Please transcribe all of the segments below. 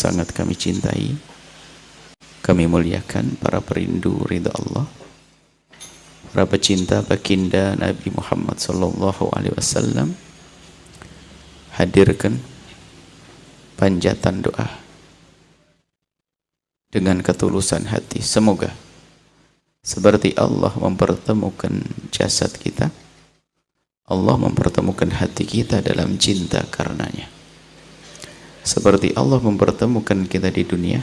sangat kami cintai, kami muliakan para perindu ridha Allah, para pecinta baginda Nabi Muhammad SAW, hadirkan panjatan doa dengan ketulusan hati. Semoga seperti Allah mempertemukan jasad kita, Allah mempertemukan hati kita dalam cinta karenanya. Seperti Allah mempertemukan kita di dunia,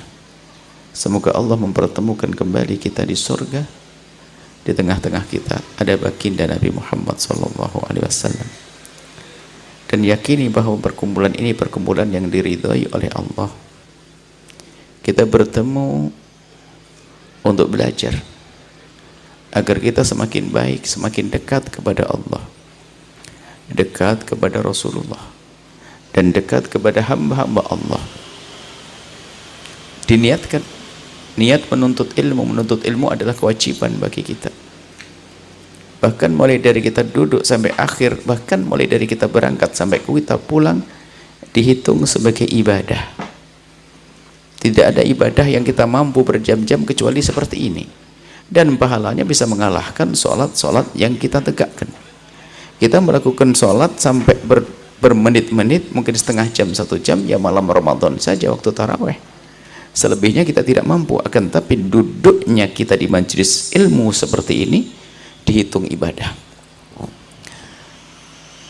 semoga Allah mempertemukan kembali kita di surga. Di tengah-tengah kita ada baginda Nabi Muhammad SAW, dan yakini bahwa perkumpulan ini perkumpulan yang diridhai oleh Allah. Kita bertemu untuk belajar agar kita semakin baik, semakin dekat kepada Allah, dekat kepada Rasulullah, dan dekat kepada hamba-hamba Allah. Diniatkan, niat menuntut ilmu adalah kewajiban bagi kita. Bahkan mulai dari kita duduk sampai akhir, bahkan mulai dari kita berangkat sampai kita pulang, dihitung sebagai ibadah. Tidak ada ibadah yang kita mampu berjam-jam kecuali seperti ini, dan pahalanya bisa mengalahkan sholat-sholat yang kita tegakkan. Kita melakukan sholat sampai bermenit-menit, mungkin setengah jam, 1 jam, ya malam Ramadan saja waktu taraweh. Selebihnya kita tidak mampu, akan tapi duduknya kita di majelis ilmu seperti ini dihitung ibadah.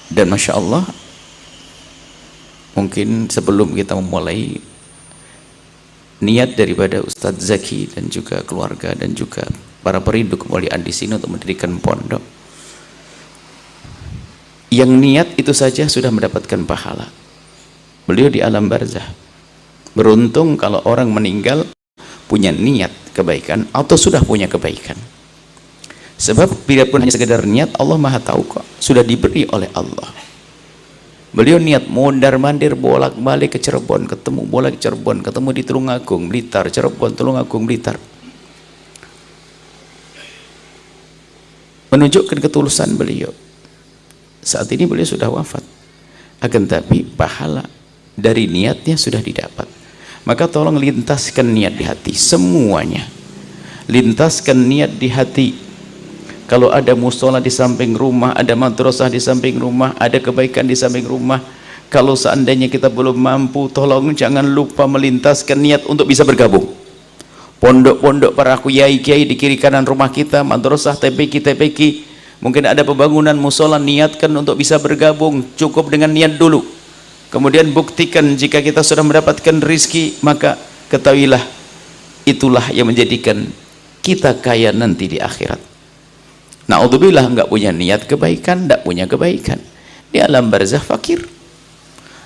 Dan Masya Allah, mungkin sebelum kita memulai, niat daripada Ustadz Zaki dan juga keluarga dan juga para perindu kemuliaan di sini untuk mendirikan pondok, yang niat itu saja sudah mendapatkan pahala. Beliau di alam barzah. Beruntung kalau orang meninggal punya niat kebaikan atau sudah punya kebaikan. Sebab bila pun hanya sekedar niat, Allah Maha tahu kok, sudah diberi oleh Allah. Beliau niat mondar-mandir bolak-balik ke Cirebon, ketemu bolak Cirebon, ketemu di Tulungagung, Blitar, Cirebon, Tulungagung, Blitar. Menunjukkan ketulusan beliau. Saat ini beliau sudah wafat, akan tapi pahala dari niatnya sudah didapat. Maka tolong lintaskan niat di hati, semuanya lintaskan niat di hati. Kalau ada musola di samping rumah, ada madrasah di samping rumah, ada kebaikan di samping rumah, kalau seandainya kita belum mampu, tolong jangan lupa melintaskan niat untuk bisa bergabung. Pondok-pondok para kiai-kiai di kiri kanan rumah kita, madrasah, TPQ, mungkin ada pembangunan musola, niatkan untuk bisa bergabung. Cukup dengan niat dulu, kemudian buktikan. Jika kita sudah mendapatkan rizki, maka ketahuilah itulah yang menjadikan kita kaya nanti di akhirat. Na'udzubillah, enggak punya niat kebaikan, enggak punya kebaikan, di alam barzah fakir.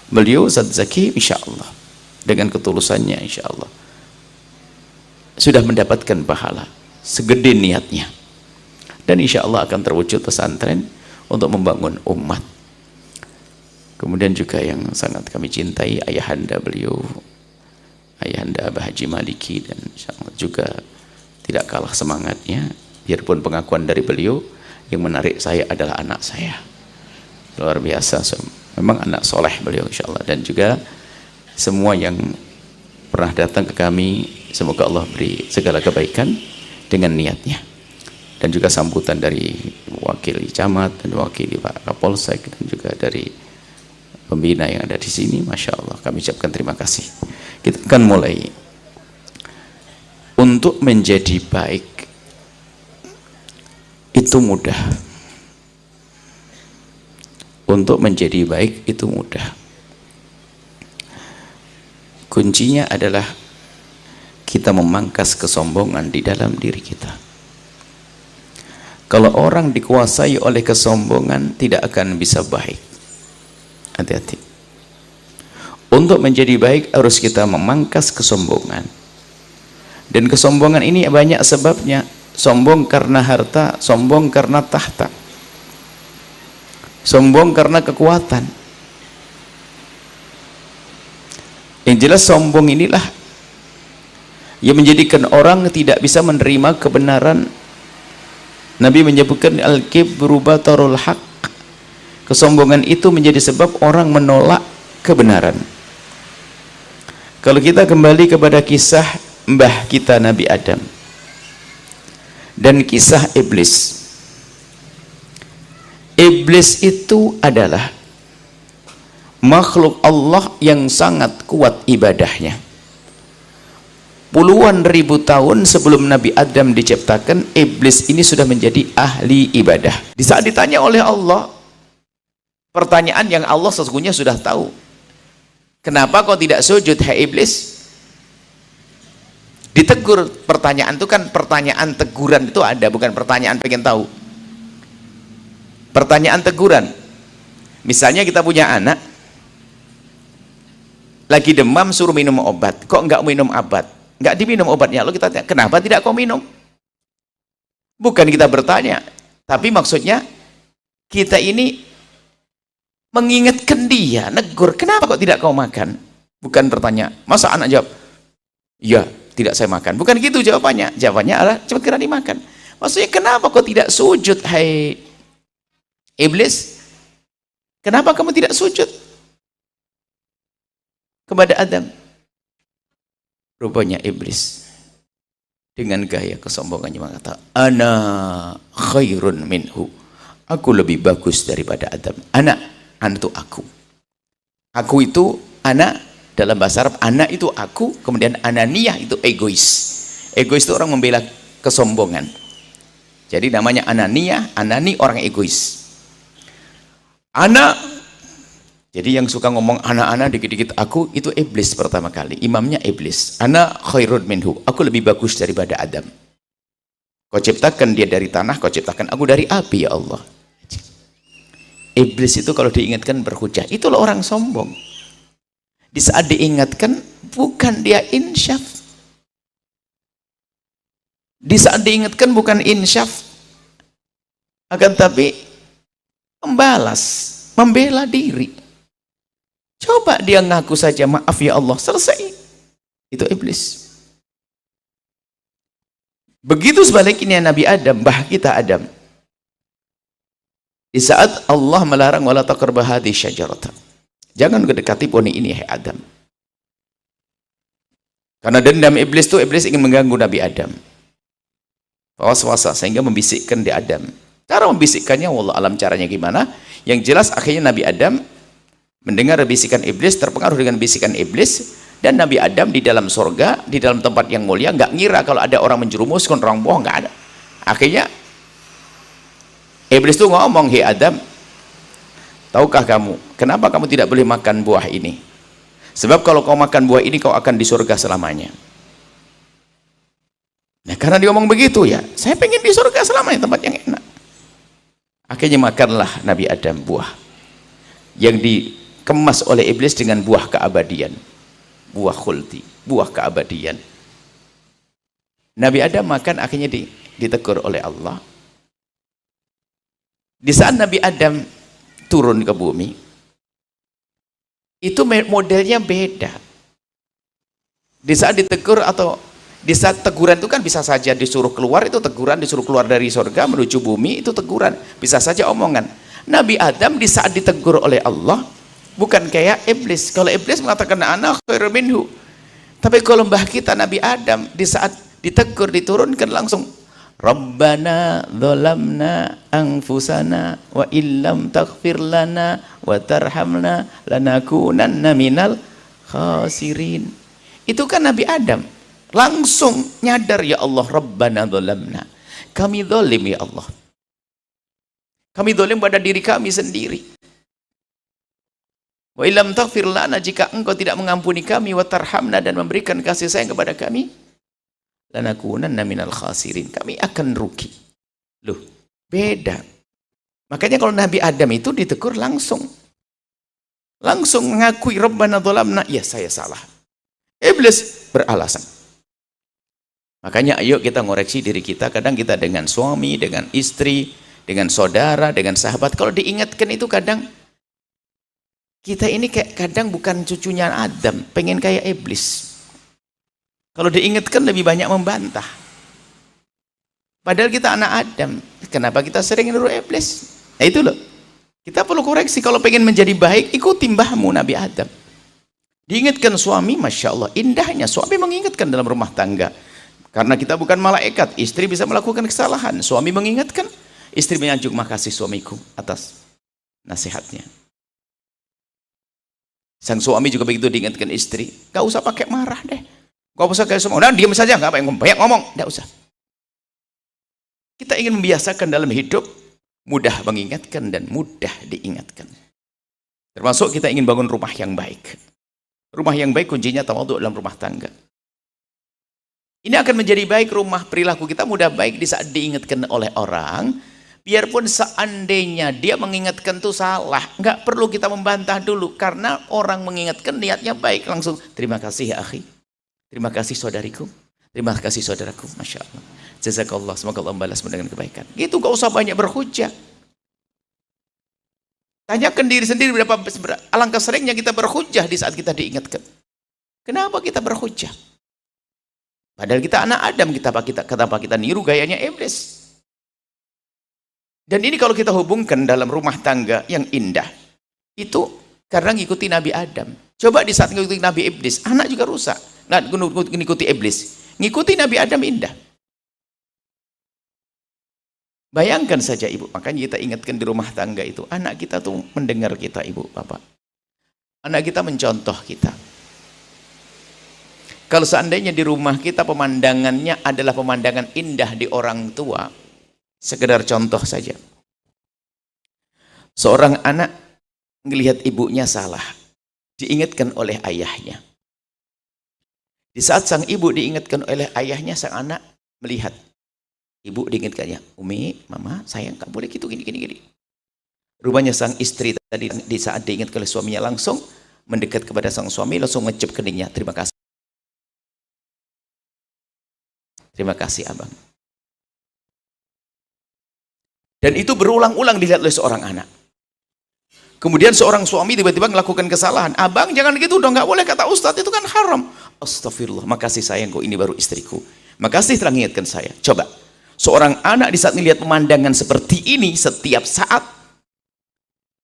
Beliau Ustadz Zaki insya Allah dengan ketulusannya insya Allah sudah mendapatkan pahala segede niatnya, dan insya Allah akan terwujud pesantren untuk membangun umat. Kemudian juga yang sangat kami cintai ayahanda beliau, ayahanda Abah Haji Maliki, dan insya Allah juga tidak kalah semangatnya. Biarpun pengakuan dari beliau, yang menarik saya adalah anak saya, luar biasa. Memang anak soleh beliau insya Allah. Dan juga semua yang pernah datang ke kami, semoga Allah beri segala kebaikan dengan niatnya. Dan juga sambutan dari wakil camat dan wakil Pak Kapolsek, dan juga dari pembina yang ada di sini, Masya Allah, kami ucapkan terima kasih. Kita akan mulai. Untuk menjadi baik itu mudah. Untuk menjadi baik itu mudah. Kuncinya adalah kita memangkas kesombongan di dalam diri kita. Kalau orang dikuasai oleh kesombongan, tidak akan bisa baik. Hati-hati. Untuk menjadi baik harus kita memangkas kesombongan. Dan kesombongan ini banyak sebabnya. Sombong karena harta, sombong karena tahta, sombong karena kekuatan. Yang jelas sombong inilah yang menjadikan orang tidak bisa menerima kebenaran. Nabi menyebutkan al-kibru batarul haq. Kesombongan itu menjadi sebab orang menolak kebenaran. Kalau kita kembali kepada kisah mbah kita Nabi Adam dan kisah iblis. Iblis itu adalah makhluk Allah yang sangat kuat ibadahnya. Puluhan ribu tahun sebelum Nabi Adam diciptakan, iblis ini sudah menjadi ahli ibadah. Di saat ditanya oleh Allah pertanyaan yang Allah sesungguhnya sudah tahu, kenapa kau tidak sujud hai iblis? Ditegur. Pertanyaan itu kan pertanyaan teguran itu ada, bukan pertanyaan pengen tahu. Pertanyaan teguran. Misalnya kita punya anak lagi demam, suruh minum obat, kok enggak minum obat? Enggak diminum obatnya. Lalu kita tanya, kenapa tidak kau minum? Bukan kita bertanya, tapi maksudnya kita ini mengingatkan dia, negur, kenapa kok tidak kau makan? Bukan bertanya. Masa anak jawab, ya tidak saya makan. Bukan gitu jawabannya. Jawabannya adalah cepat kira dimakan. Maksudnya kenapa kau tidak sujud hai iblis? Kenapa kamu tidak sujud kepada Adam? Rupanya iblis dengan gaya kesombongannya mengatakan, ana khairun minhu, aku lebih bagus daripada Adam. Anak itu aku. Aku itu anak, dalam bahasa Arab anak itu aku, kemudian ananiyah itu egois. Egois itu orang membela kesombongan. Jadi namanya ananiyah, anani orang egois. Anak, jadi yang suka ngomong anak-anak dikit-dikit aku, itu iblis pertama kali. Imamnya iblis. Ana khairun minhu, aku lebih bagus daripada Adam. Kau ciptakan dia dari tanah, kau ciptakan aku dari api ya Allah. Iblis itu kalau diingatkan berhujah. Itulah orang sombong. Di saat diingatkan bukan dia insyaf. Di saat diingatkan bukan insyaf, akan tapi membalas, membela diri. Coba dia ngaku saja, maaf ya Allah, selesai. Itu iblis. Begitu sebaliknya Nabi Adam, mbah kita Adam. Di saat Allah melarang wala taqrabu hadhihi syajarata, jangan mendekati pohon ini hai Adam. Karena dendam iblis itu, iblis ingin mengganggu Nabi Adam. Waswasa sehingga membisikkan di Adam. Cara membisikkannya wallah alam caranya gimana? Yang jelas akhirnya Nabi Adam mendengar bisikan iblis, terpengaruh dengan bisikan iblis, dan Nabi Adam di dalam surga, di dalam tempat yang mulia, nggak ngira kalau ada orang menjerumuskan, orang bohong, nggak ada. Akhirnya iblis itu ngomong, hei Adam, tahukah kamu kenapa kamu tidak boleh makan buah ini? Sebab kalau kau makan buah ini kau akan di surga selamanya. Nah karena dia ngomong begitu, ya saya pengen di surga selamanya, tempat yang enak. Akhirnya makanlah Nabi Adam buah yang dikemas oleh iblis dengan buah keabadian, buah khuldi, buah keabadian. Nabi Adam makan, akhirnya ditegur oleh Allah. Di saat Nabi Adam turun ke bumi, itu modelnya beda. Di saat ditegur atau di saat teguran itu kan bisa saja disuruh keluar, itu teguran, disuruh keluar dari surga menuju bumi, itu teguran, bisa saja omongan. Nabi Adam di saat ditegur oleh Allah bukan kayak iblis. Kalau iblis mengatakan ana khairu minhu, tapi kalau mbah kita Nabi Adam di saat ditegur, diturunkan langsung, Rabbana dzalamna anfusana wa illam taghfir lana wa tarhamna lanakunanna minal khasirin. Itu kan Nabi Adam langsung nyadar, ya Allah, Rabbana dzalamna, kami zalim ya Allah, kami zalim pada diri kami sendiri. Wa illam taghfir lana, jika engkau tidak mengampuni kami, wa tarhamna, dan memberikan kasih sayang kepada kami, lanakunanna minal khasirin, kami akan rugi. Loh, beda. Makanya kalau Nabi Adam itu ditegur langsung mengakui Rabbana dzalamna, ya saya salah. Iblis beralasan. Makanya ayo kita ngoreksi diri kita. Kadang kita dengan suami, dengan istri, dengan saudara, dengan sahabat, kalau diingatkan itu kadang kita ini kayak kadang bukan cucunya Adam, pengen kayak iblis. Kalau diingatkan lebih banyak membantah. Padahal kita anak Adam. Kenapa kita sering niru iblis? Nah itu loh. Kita perlu koreksi. Kalau pengen menjadi baik, ikuti mbahmu Nabi Adam. Diingatkan suami, Masya Allah, indahnya suami mengingatkan dalam rumah tangga. Karena kita bukan malaikat, istri bisa melakukan kesalahan, suami mengingatkan, istri menyanjung, makasih suamiku atas nasihatnya. Sang suami juga begitu diingatkan istri, gak usah pakai marah deh, gak usah kayak semua, udah diam saja, gak banyak ngomong, gak usah. Kita ingin membiasakan dalam hidup, mudah mengingatkan dan mudah diingatkan. Termasuk kita ingin bangun rumah yang baik. Rumah yang baik kuncinya tawadhu dalam rumah tangga. Ini akan menjadi baik rumah, perilaku kita mudah baik di saat diingatkan oleh orang. Biarpun seandainya dia mengingatkan itu salah, nggak perlu kita membantah dulu, karena orang mengingatkan niatnya baik, langsung terima kasih ya akhi, terima kasih saudariku, terima kasih saudaraku, Masya Allah, jazakallah, semoga Allah membalasmu dengan kebaikan. Gitu, gak usah banyak berhujah. Tanyakan diri sendiri alangkah seringnya kita berhujah di saat kita diingatkan. Kenapa kita berhujah? Padahal kita anak Adam, kenapa kita niru gayanya iblis? Dan ini kalau kita hubungkan dalam rumah tangga yang indah, itu karena ngikuti Nabi Adam. Coba di saat ngikuti Nabi Iblis, anak juga rusak. Nggak ngikuti iblis, ngikuti Nabi Adam indah. Bayangkan saja ibu, makanya kita ingatkan di rumah tangga itu, anak kita tuh mendengar kita ibu, bapak. Anak kita mencontoh kita. Kalau seandainya di rumah kita pemandangannya adalah pemandangan indah di orang tua, sekedar contoh saja. Seorang anak melihat ibunya salah, diingatkan oleh ayahnya. Di saat sang ibu diingatkan oleh ayahnya, sang anak melihat. Ibu diingatkannya, Umi, Mama, sayang, nggak boleh gitu, gini. Rupanya sang istri tadi di saat diingatkan oleh suaminya langsung mendekat kepada sang suami, langsung ngecep keningnya, terima kasih. Terima kasih abang. Dan itu berulang-ulang dilihat oleh seorang anak. Kemudian seorang suami tiba-tiba melakukan kesalahan. Abang jangan gitu dong, nggak boleh, kata Ustadz, itu kan haram. Astagfirullah, makasih sayangku, ini baru istriku. Makasih telah mengingatkan saya. Coba, seorang anak di saat melihat pemandangan seperti ini setiap saat,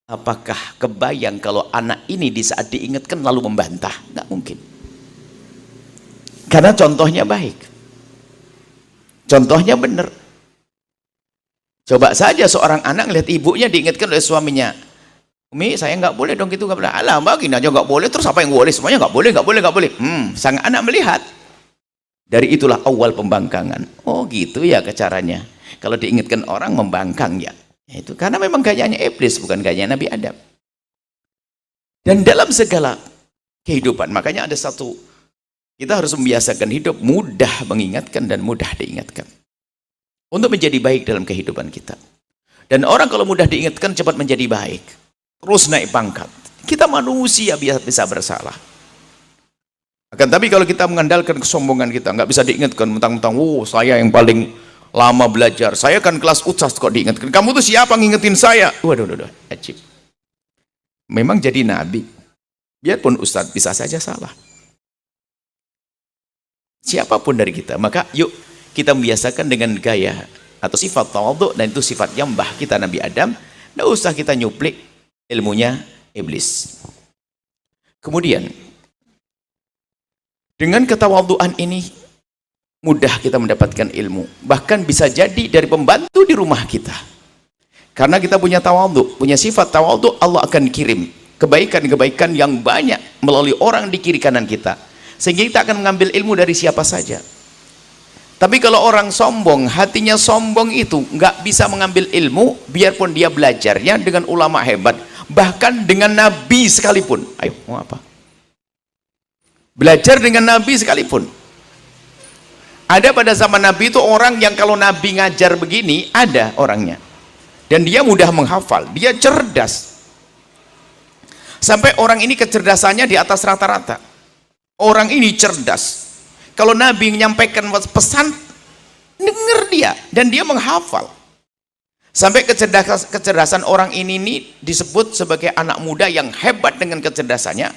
apakah kebayang kalau anak ini di saat diingatkan lalu membantah? Nggak mungkin. Karena contohnya baik. Contohnya benar. Coba saja seorang anak lihat ibunya diingatkan oleh suaminya, Umi, saya nggak boleh dong gitu, nggak boleh. Alah, begini aja nggak boleh, terus apa yang boleh? Semuanya nggak boleh, nggak boleh, nggak boleh. Sang anak melihat. Dari itulah awal pembangkangan. Oh gitu ya caranya. Kalau diingatkan orang membangkang ya. Itu karena memang gayanya iblis, bukan gayanya Nabi Adam. Dan dalam segala kehidupan, makanya ada satu, kita harus membiasakan hidup mudah mengingatkan dan mudah diingatkan. Untuk menjadi baik dalam kehidupan kita. Dan orang kalau mudah diingatkan cepat menjadi baik. Terus naik pangkat. Kita manusia bisa bersalah. Akan tapi kalau kita mengandalkan kesombongan kita, nggak bisa diingatkan mentang-mentang, saya yang paling lama belajar, saya kan kelas ucas kok diingatkan. Kamu tuh siapa ngingetin saya? Waduh, ajib. Memang jadi nabi. Biarpun ustadz bisa saja salah. Siapapun dari kita, maka yuk kita membiasakan dengan gaya atau sifat tawadhu, dan itu sifat yang mbah kita Nabi Adam. Nggak usah kita nyuplik ilmunya iblis. Kemudian dengan ketawadhuan ini mudah kita mendapatkan ilmu, bahkan bisa jadi dari pembantu di rumah kita. Karena kita punya tawadhu, punya sifat tawadhu, Allah akan kirim kebaikan-kebaikan yang banyak melalui orang di kiri kanan kita, sehingga kita akan mengambil ilmu dari siapa saja. Tapi kalau orang sombong, hatinya sombong, itu nggak bisa mengambil ilmu, biarpun dia belajarnya dengan ulama hebat, bahkan dengan nabi sekalipun. Ayo, mau apa? Belajar dengan nabi sekalipun. Ada pada zaman nabi itu orang yang kalau nabi ngajar begini, ada orangnya. Dan dia mudah menghafal, dia cerdas. Sampai orang ini kecerdasannya di atas rata-rata. Orang ini cerdas. Kalau Nabi menyampaikan pesan, dengar dia, dan dia menghafal. Sampai kecerdasan orang ini disebut sebagai anak muda yang hebat dengan kecerdasannya.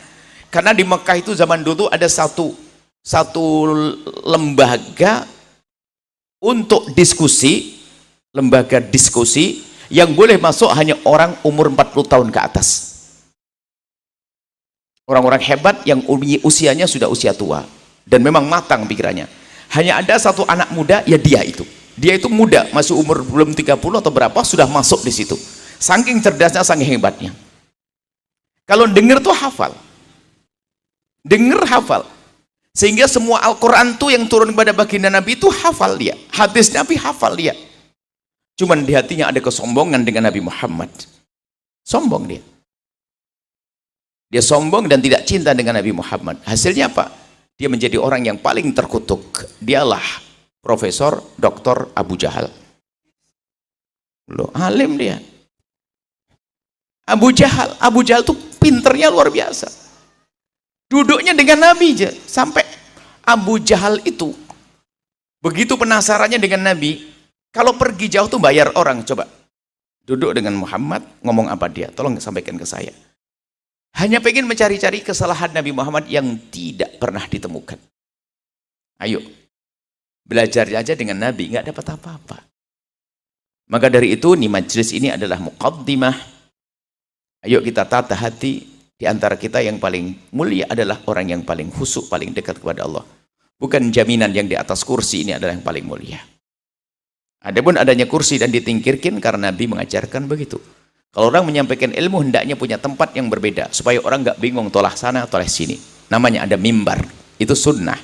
Karena di Mekah itu zaman dulu ada satu lembaga untuk diskusi, lembaga diskusi yang boleh masuk hanya orang umur 40 tahun ke atas. Orang-orang hebat yang usianya sudah usia tua dan memang matang pikirannya. Hanya ada satu anak muda, ya dia itu. Dia itu muda, masih umur belum 30 atau berapa, sudah masuk di situ. Saking cerdasnya, saking hebatnya. Kalau dengar tuh hafal. Dengar hafal. Sehingga semua Al-Quran tuh yang turun kepada baginda Nabi itu hafal dia. Hadis Nabi hafal dia. Cuman di hatinya ada kesombongan dengan Nabi Muhammad. Sombong dia. Dia sombong dan tidak cinta dengan Nabi Muhammad. Hasilnya apa? Dia menjadi orang yang paling terkutuk. Dialah Profesor Dr. Abu Jahal. Loh, alim dia. Abu Jahal itu pinternya luar biasa. Duduknya dengan Nabi aja. Sampai Abu Jahal itu begitu penasarannya dengan Nabi. Kalau pergi jauh tuh bayar orang. Coba duduk dengan Muhammad, ngomong apa dia? Tolong sampaikan ke saya. Hanya pengen mencari-cari kesalahan Nabi Muhammad yang tidak pernah ditemukan. Ayo, belajar aja dengan Nabi, nggak dapat apa-apa. Maka dari itu, nih majlis ini adalah muqaddimah. Ayo kita tata hati. Di antara kita yang paling mulia adalah orang yang paling khusyuk, paling dekat kepada Allah. Bukan jaminan yang di atas kursi ini adalah yang paling mulia. Adapun adanya kursi dan ditingkirkan karena Nabi mengajarkan begitu. Kalau orang menyampaikan ilmu hendaknya punya tempat yang berbeda supaya orang nggak bingung tolah sana tolah sini. Namanya ada mimbar, itu sunnah.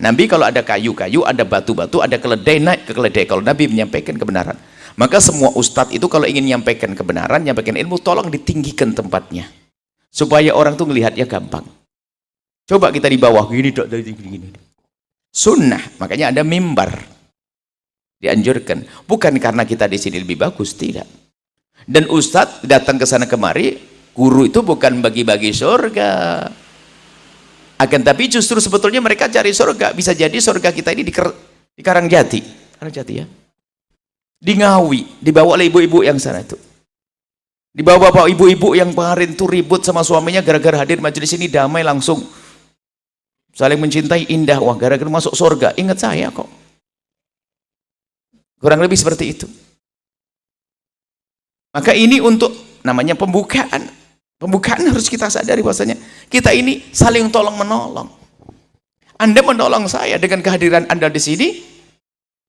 Nabi kalau ada kayu-kayu, ada batu-batu, ada keledai, naik ke keledai. Kalau Nabi menyampaikan kebenaran, maka semua ustadz itu kalau ingin menyampaikan kebenaran, menyampaikan ilmu, tolong ditinggikan tempatnya supaya orang tuh melihatnya gampang. Coba kita di bawah gini, gini. Sunnah, makanya ada mimbar. Dianjurkan, bukan karena kita di sini lebih bagus, tidak. Dan ustadz datang ke sana kemari, guru itu bukan bagi-bagi surga. Akan tapi justru sebetulnya mereka cari surga. Bisa jadi surga kita ini di Karangjati. Karangjati ya. Di Ngawi, dibawa oleh ibu-ibu yang sana itu. Dibawa bapak ibu-ibu yang kemarin tuh ribut sama suaminya gara-gara hadir majelis ini, damai langsung. Saling mencintai, indah. Wah, gara-gara masuk surga. Ingat saya kok. Kurang lebih seperti itu. Maka ini untuk namanya pembukaan. Pembukaan harus kita sadari bahwasanya kita ini saling tolong menolong. Anda menolong saya dengan kehadiran Anda di sini,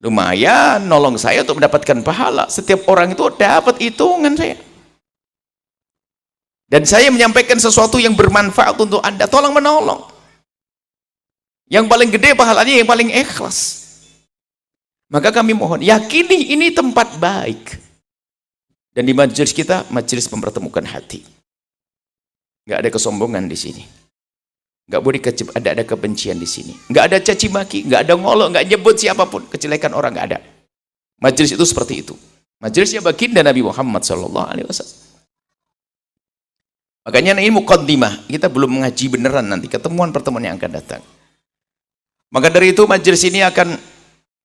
lumayan nolong saya untuk mendapatkan pahala. Setiap orang itu dapat hitungan saya. Dan saya menyampaikan sesuatu yang bermanfaat untuk Anda, tolong menolong. Yang paling gede pahalanya yang paling ikhlas. Maka kami mohon, yakini ini tempat baik. Dan di majelis kita, majelis mempertemukan hati. Nggak ada kesombongan di sini. Nggak boleh ada kebencian di sini. Nggak ada caci maki, nggak ada ngolok, nggak nyebut siapapun. Kejelekan orang nggak ada. Majelis itu seperti itu. Majelisnya baginda Nabi Muhammad SAW. Makanya ini muqaddimah. Kita belum mengaji beneran nanti. Pertemuan yang akan datang. Maka dari itu majelis ini akan,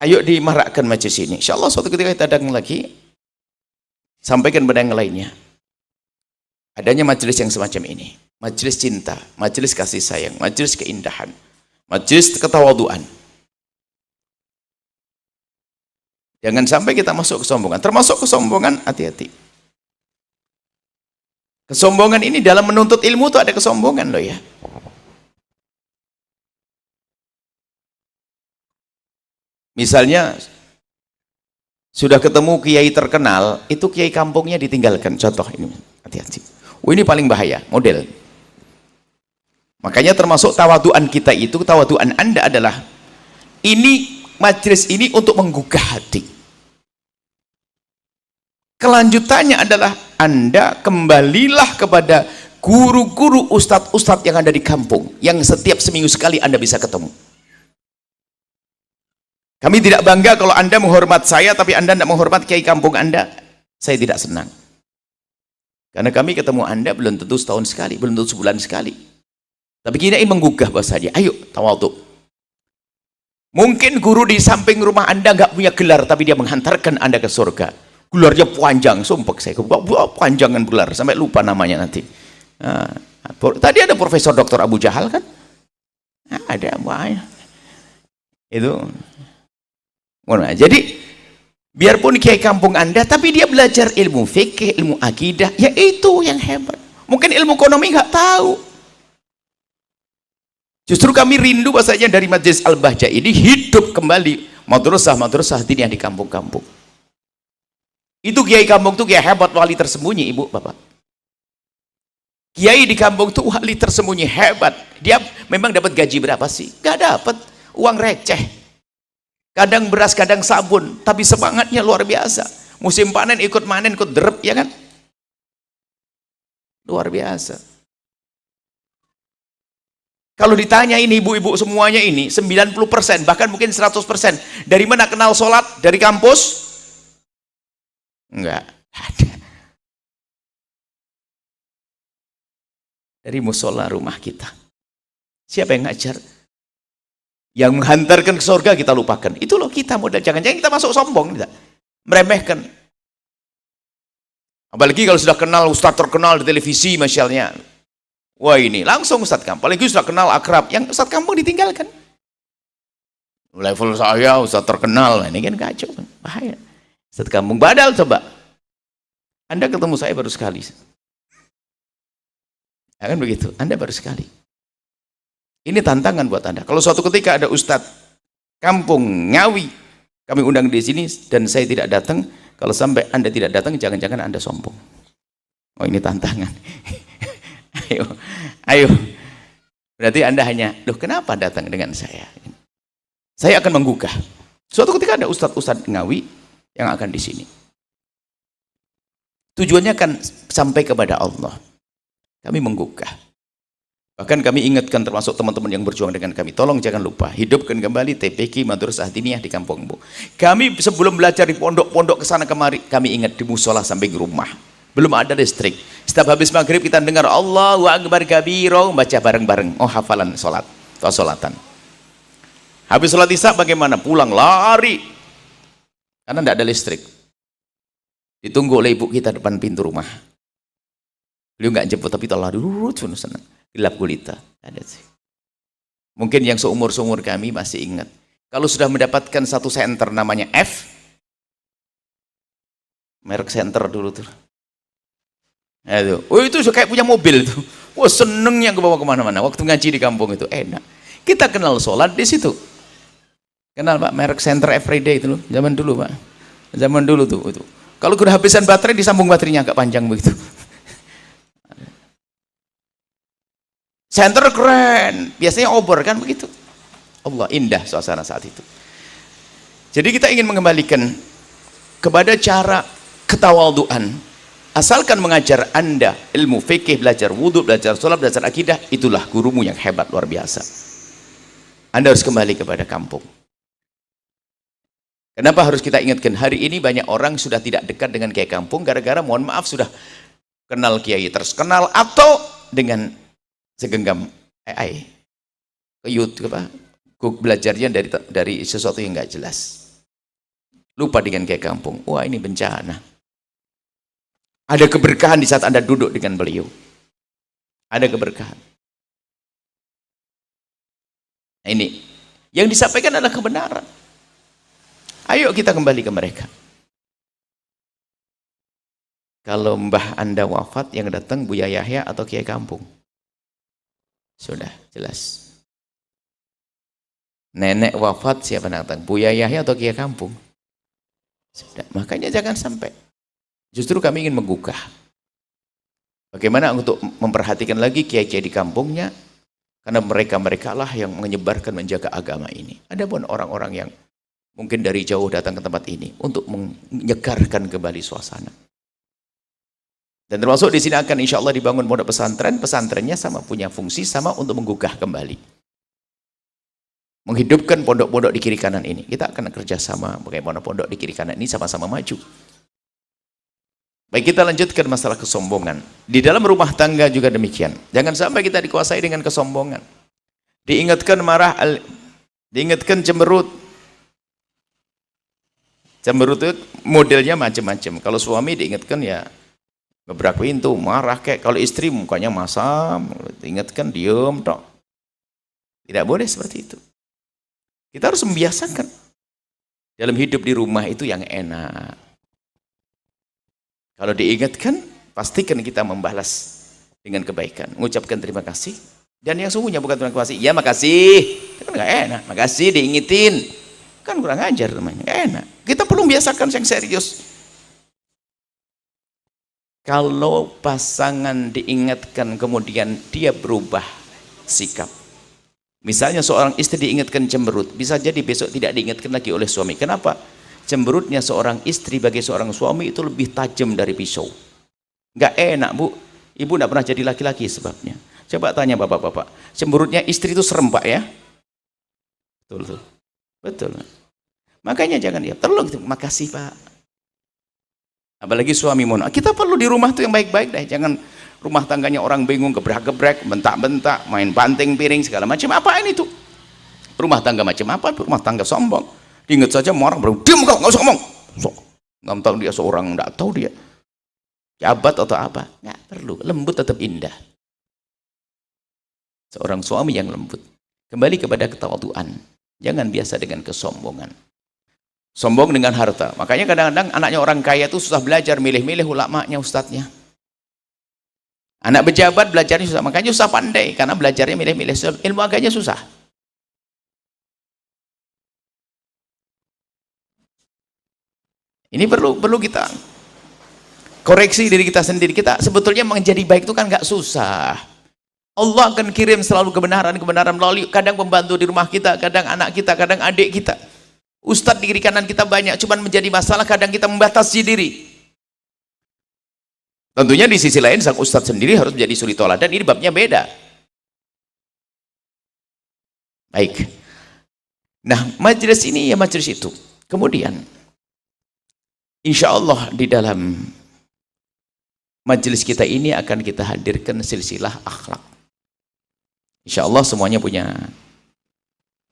ayo dimarakkan majelis ini. InsyaAllah suatu ketika kita datang lagi. Sampaikan pada yang lainnya. Adanya majelis yang semacam ini. Majelis cinta, majelis kasih sayang, majelis keindahan, majelis ketawaduan. Jangan sampai kita masuk kesombongan. Termasuk kesombongan, hati-hati. Kesombongan ini dalam menuntut ilmu itu ada kesombongan loh ya. Misalnya sudah ketemu kiai terkenal, itu kiai kampungnya ditinggalkan. Contoh ini, hati-hati. Oh, ini paling bahaya, model. Makanya termasuk tawaduan kita itu, tawaduan Anda adalah, ini majelis ini untuk menggugah hati. Kelanjutannya adalah, Anda kembalilah kepada guru-guru ustadz-ustadz yang ada di kampung, yang setiap seminggu sekali Anda bisa ketemu. Kami tidak bangga kalau Anda menghormat saya, tapi Anda tidak menghormat kiai kampung Anda. Saya tidak senang. Karena kami ketemu Anda belum tentu setahun sekali, belum tentu sebulan sekali. Tapi kita ini menggugah bahasanya, ayo tawadhu. Mungkin guru di samping rumah Anda nggak punya gelar, tapi dia menghantarkan Anda ke surga. Gelarnya panjang, sumpah saya, panjangan gelar, sampai lupa namanya nanti. Nah, tadi ada Profesor Dr. Abu Jahal kan? Nah, ada banyak. Itu. Nah, jadi biarpun kiai kampung Anda, tapi dia belajar ilmu fikih, ilmu akidah, ya itu yang hebat. Mungkin ilmu ekonomi nggak tahu, Justru kami rindu bahasanya dari Majelis Al-Bahjah ini hidup kembali madrasah diniyah di kampung-kampung. Itu kiai kampung itu kiai hebat, wali tersembunyi, ibu bapak. Kiai di kampung itu wali tersembunyi hebat. Dia memang dapat gaji berapa sih? Gak dapat, uang receh. Kadang beras, kadang sabun, tapi semangatnya luar biasa. Musim panen ikut derep, ya kan? Luar biasa. Kalau ditanya ini ibu-ibu semuanya ini 90%, bahkan mungkin 100%, dari mana kenal sholat? Dari kampus? Enggak ada. Dari musola rumah kita. Siapa yang ngajar? Yang menghantarkan ke surga kita lupakan. Itu loh kita modal. Jangan-jangan kita masuk sombong, tidak? Meremehkan. Apalagi kalau sudah kenal ustadz terkenal di televisi misalnya. Wah ini langsung ustadz kampung. Apalagi sudah kenal akrab. Yang ustadz kampung ditinggalkan. Level saya ustadz terkenal. Ini kan kacau. Bahaya. Ustadz kampung badal coba. Anda ketemu saya baru sekali. Ya kan begitu. Anda baru sekali. Ini tantangan buat Anda. Kalau suatu ketika ada ustadz kampung Ngawi, kami undang di sini dan saya tidak datang, kalau sampai Anda tidak datang, jangan-jangan Anda sombong. Oh ini tantangan. Ayo. Berarti Anda hanya, loh kenapa datang dengan saya? Saya akan menggugah. Suatu ketika ada ustadz-ustadz Ngawi yang akan di sini. Tujuannya akan sampai kepada Allah. Kami menggugah. Bahkan kami ingatkan termasuk teman-teman yang berjuang dengan kami, tolong jangan lupa hidupkan kembali TPQ Madrasah Diniyah di kampungmu. Kami sebelum belajar di pondok-pondok kesana kemari, kami ingat di musola sampai di rumah. Belum ada listrik. Setiap habis maghrib kita dengar Allahu Akbar kabiro, baca bareng-bareng. Oh hafalan sholat atau sholatan. Habis sholat isya bagaimana? Pulang lari karena tidak ada listrik. Ditunggu oleh ibu kita depan pintu rumah. Beliau nggak jemput tapi telah dulu senang. Gelap gulita. Ada sih. Mungkin yang seumur kami masih ingat. Kalau sudah mendapatkan satu senter namanya F, merek senter dulu tuh. Aduh. Oh itu kayak punya mobil itu. Wah senengnya ke bawa kemana-mana. Waktu ngaji di kampung itu enak. Kita kenal sholat di situ. Kenal Pak merek senter Everyday itu loh. Zaman dulu Pak. Zaman dulu tuh. Itu. Kalau udah habisan baterai disambung baterainya agak panjang begitu. Center keren, biasanya obor kan begitu. Allah indah suasana saat itu. Jadi kita ingin mengembalikan kepada cara ketawaduan. Asalkan mengajar Anda ilmu fikih, belajar wudhu, belajar sholat, belajar akidah, itulah gurumu yang hebat luar biasa. Anda harus kembali kepada kampung. Kenapa harus kita ingatkan? Hari ini banyak orang sudah tidak dekat dengan kiai kampung gara-gara mohon maaf sudah kenal kiai terkenal atau dengan segenggam AI ke YouTube apa belajarnya dari sesuatu yang nggak jelas, lupa dengan kiai kampung. Wah ini bencana. Ada keberkahan di saat Anda duduk dengan beliau, ada keberkahan. Nah, ini yang disampaikan adalah kebenaran. Ayo kita kembali ke mereka. Kalau mbah Anda wafat, yang datang Buya Yahya atau kiai kampung? Sudah jelas. Nenek wafat siapa datang? Buya Yahya atau kiai kampung? Sudah. Makanya jangan sampai. Justru kami ingin menggugah. Bagaimana untuk memperhatikan lagi kiai-kiai di kampungnya? Karena mereka lah yang menyebarkan, menjaga agama ini. Adapun orang-orang yang mungkin dari jauh datang ke tempat ini untuk menyegarkan kembali suasana. Dan termasuk di sini akan insya Allah dibangun pondok pesantren. Pesantrennya sama punya fungsi sama untuk menggugah kembali, menghidupkan pondok-pondok di kiri kanan ini. Kita akan kerjasama bagaimana pondok di kiri kanan ini sama-sama maju. Baik, kita lanjutkan masalah kesombongan. Di dalam rumah tangga juga demikian. Jangan sampai kita dikuasai dengan kesombongan. Diingatkan marah, diingatkan cemberut. Cemberut itu modelnya macam-macam. Kalau suami diingatkan ya gebrak pintu, marah kayak. Kalau istri mukanya masam, ingatkan diem tok. Tidak boleh seperti itu. Kita harus membiasakan dalam hidup di rumah itu yang enak. Kalau diingatkan, pastikan kita membalas dengan kebaikan, mengucapkan terima kasih Dan yang sungguhnya bukan terima kasih. Ya makasih. Kan nggak enak. Makasih diingetin. Kan kurang ajar namanya. Nggak enak. Kita perlu biasakan yang serius. Kalau pasangan diingatkan kemudian dia berubah sikap. Misalnya seorang istri diingatkan cemberut, bisa jadi besok tidak diingatkan lagi oleh suami. Kenapa? Cemberutnya seorang istri bagi seorang suami itu lebih tajam dari pisau. Nggak enak, Bu. Ibu nggak pernah jadi laki-laki sebabnya. Coba tanya bapak-bapak, cemberutnya istri itu serem Pak ya? Betul, betul. Makanya jangan ya, tolong, makasih Pak. Apalagi suami mono. Kita perlu di rumah tuh yang baik-baik deh, jangan rumah tangganya orang bingung, gebrak-gebrek, bentak-bentak, main banting piring segala macam. Apaan itu? Rumah tangga macam apa? Rumah tangga sombong. Diingat saja mau orang baru, diam kau, nggak usah ngomong. Nggak tahu dia seorang, nggak tahu dia jabat atau apa. Nggak perlu, lembut tetap indah. Seorang suami yang lembut. Kembali kepada ketawaduan. Jangan biasa dengan kesombongan. Sombong dengan harta. Makanya kadang-kadang anaknya orang kaya itu susah belajar, milih-milih ulamanya, ustadznya. Anak pejabat belajarnya susah. Makanya susah pandai. Karena belajarnya milih-milih. Ilmu agamanya susah. Ini perlu kita koreksi diri kita sendiri. Kita sebetulnya menjadi baik itu kan nggak susah. Allah akan kirim selalu kebenaran melalui kadang pembantu di rumah kita, kadang anak kita, kadang adik kita. Ustadz di kiri kanan kita banyak, cuman menjadi masalah kadang kita membatasi diri. Tentunya di sisi lain sang ustadz sendiri harus menjadi suri toladan, ini babnya beda. Baik. Nah, majelis ini ya majelis itu. Kemudian insya Allah di dalam majelis kita ini akan kita hadirkan silsilah akhlak. Insya Allah semuanya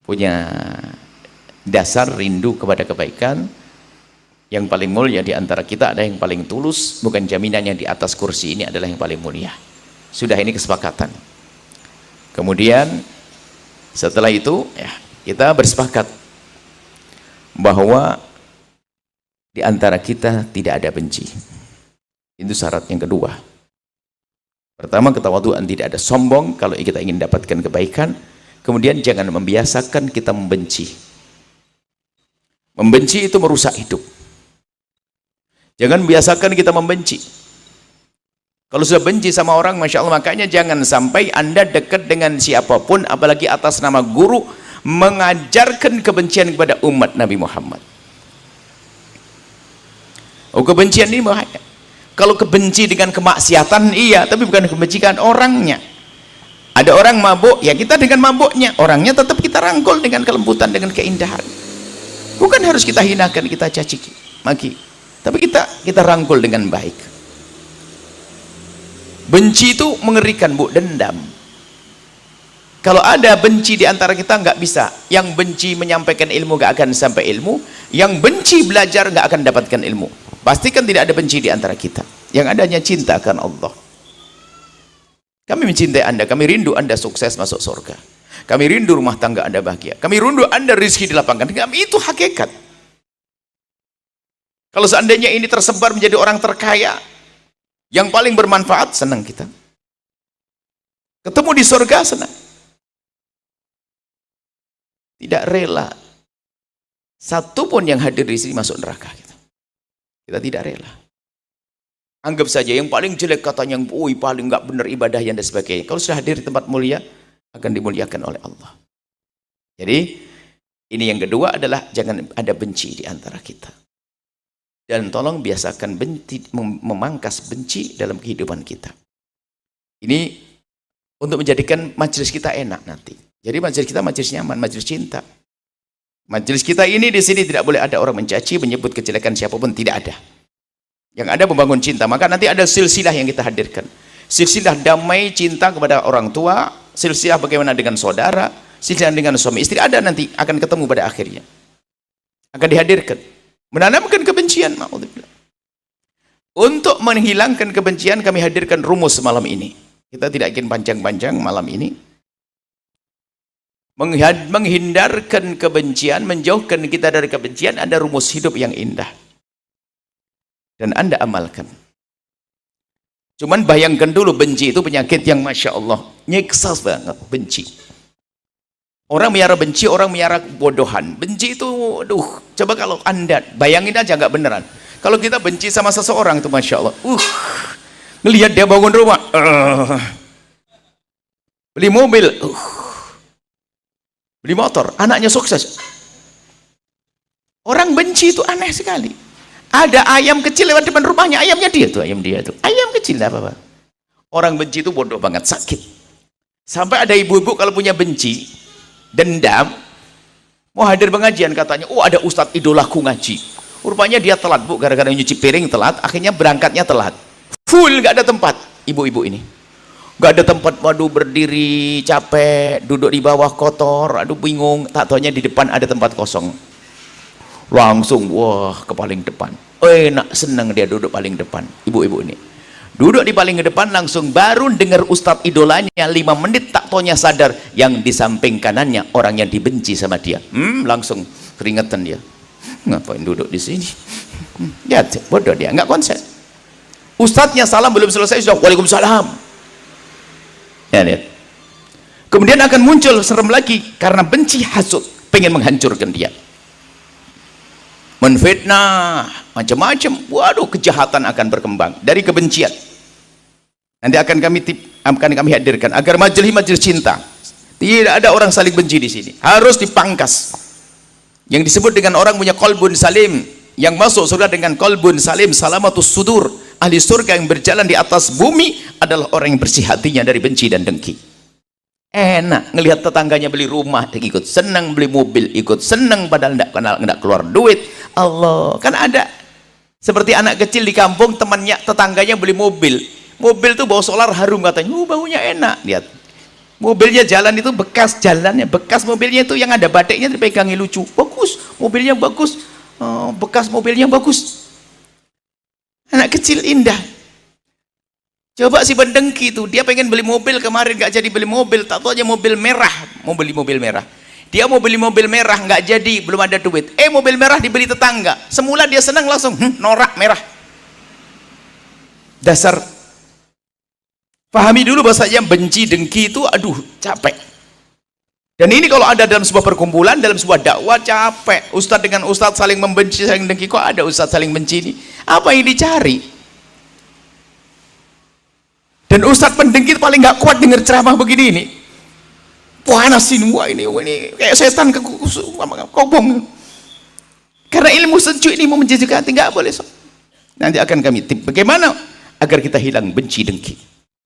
punya dasar rindu kepada kebaikan. Yang paling mulia di antara kita ada yang paling tulus, bukan jaminannya di atas kursi ini adalah yang paling mulia. Sudah, ini kesepakatan. Kemudian setelah itu ya kita bersepakat bahwa di antara kita tidak ada benci. Itu syarat yang kedua. Pertama, ketawaduan, tidak ada sombong kalau kita ingin dapatkan kebaikan. Kemudian jangan membiasakan kita membenci. Membenci itu merusak hidup. Jangan biasakan kita membenci. Kalau sudah benci sama orang, Masya Allah, makanya jangan sampai Anda dekat dengan siapapun, apalagi atas nama guru, mengajarkan kebencian kepada umat Nabi Muhammad. Oh, kebencian ini bahaya. Kalau kebenci dengan kemaksiatan, iya, tapi bukan kebencian orangnya. Ada orang mabuk, ya kita dengan mabuknya. Orangnya tetap kita rangkul dengan kelembutan, dengan keindahan. Bukan harus kita hinakan, kita caci maki. Tapi kita rangkul dengan baik. Benci itu mengerikan, Bu, dendam. Kalau ada benci di antara kita, nggak bisa. Yang benci menyampaikan ilmu nggak akan sampai ilmu. Yang benci belajar nggak akan dapatkan ilmu. Pastikan tidak ada benci di antara kita. Yang adanya cinta akan Allah. Kami mencintai Anda, kami rindu Anda sukses masuk surga. Kami rindu rumah tangga Anda bahagia. Kami rindu Anda rezeki dilapangkan. Kami itu hakikat. Kalau seandainya ini tersebar menjadi orang terkaya, yang paling bermanfaat, senang kita. Ketemu di surga, senang. Tidak rela satupun yang hadir di sini masuk neraka. Kita tidak rela. Anggap saja yang paling jelek katanya, paling nggak benar ibadahnya dan sebagainya. Kalau sudah hadir di tempat mulia, akan dimuliakan oleh Allah. Jadi ini yang kedua adalah jangan ada benci di antara kita. Dan tolong biasakan memangkas benci dalam kehidupan kita. Ini untuk menjadikan majelis kita enak nanti. Jadi majelis kita majelis nyaman, majelis cinta. Majelis kita ini di sini tidak boleh ada orang mencaci, menyebut kejelekan siapapun, tidak ada. Yang ada membangun cinta. Maka nanti ada silsilah yang kita hadirkan. Silsilah damai cinta kepada orang tua, silsilah bagaimana dengan saudara, silsilah dengan suami istri, ada nanti akan ketemu pada akhirnya. Akan dihadirkan. Menanamkan kebencian, ma'udzubillah. Untuk menghilangkan kebencian kami hadirkan rumus malam ini. Kita tidak ingin panjang-panjang malam ini. Menghindarkan kebencian, menjauhkan kita dari kebencian, ada rumus hidup yang indah. Dan Anda amalkan. Cuman bayangkan dulu, benci itu penyakit yang Masya Allah nyiksa banget. Benci, orang miara benci, orang miara bodohan. Benci itu aduh, coba kalau Anda bayangin aja, nggak beneran kalau kita benci sama seseorang itu Masya Allah, ngelihat dia bangun rumah, beli mobil, beli motor, anaknya sukses. Orang benci itu aneh sekali. Ada ayam kecil lewat depan rumahnya, ayamnya dia tuh, ayam kecil, apa-apa. Orang benci itu bodoh banget, sakit. Sampai ada ibu-ibu kalau punya benci, dendam, mau hadir pengajian katanya, oh ada ustadz idolaku ngaji. Rupanya dia telat, Bu, gara-gara nyuci piring telat, akhirnya berangkatnya telat. Full, nggak ada tempat, ibu-ibu ini. Nggak ada tempat, waduh, berdiri capek, duduk di bawah kotor, aduh bingung, tak taunya di depan ada tempat kosong. Langsung wah ke paling depan, enak, senang dia duduk paling depan. Ibu-ibu ini duduk di paling depan, langsung baru dengar ustadz idolanya 5 menit, tak taunya sadar yang di samping kanannya orang yang dibenci sama dia. Langsung keringetan dia, ngapain duduk di sini. Lihat, bodoh dia, nggak konsen. Ustadznya salam belum selesai sudah waalaikumsalam. Ya, lihat. Kemudian akan muncul serem lagi karena benci, hasud, pengen menghancurkan dia, menfitnah, macam-macam. Waduh, kejahatan akan berkembang dari kebencian. Nanti akan kami hadirkan agar majelis cinta tidak ada orang saling benci di sini, harus dipangkas. Yang disebut dengan orang punya qalbun salim, yang masuk surga dengan qalbun salim, salamatus sudur, ahli surga yang berjalan di atas bumi adalah orang yang bersih hatinya dari benci dan dengki. Enak ngelihat tetangganya beli rumah ikut senang, beli mobil ikut senang, padahal tidak keluar duit. Allah, kan ada seperti anak kecil di kampung, temannya tetangganya beli mobil tuh bawa solar harum katanya, baunya enak. Lihat mobilnya, jalan itu bekas jalannya, bekas mobilnya itu yang ada batiknya dipegangi, lucu, bagus mobilnya, bagus, bekas mobilnya bagus. Anak kecil indah. Coba si pendengki itu, dia pengen beli mobil, kemarin gak jadi beli mobil, tak tahu aja mobil merah, mau beli mobil merah. Dia mau beli mobil merah, nggak jadi, belum ada duit. Mobil merah dibeli tetangga. Semula dia senang, langsung norak merah. Dasar. Pahami dulu bahasanya benci, dengki itu aduh capek. Dan ini kalau ada dalam sebuah perkumpulan, dalam sebuah dakwah, capek. Ustadz dengan ustadz saling membenci, saling dengki. Kok ada ustadz saling benci ini? Apa yang dicari? Dan ustadz pendengki paling nggak kuat dengar ceramah begini ini. Panas semua ini kayak setan kobong. Karena ilmu sejuk ini mau menjejak hati, nggak boleh. Nanti akan kami tip bagaimana agar kita hilang benci dengki.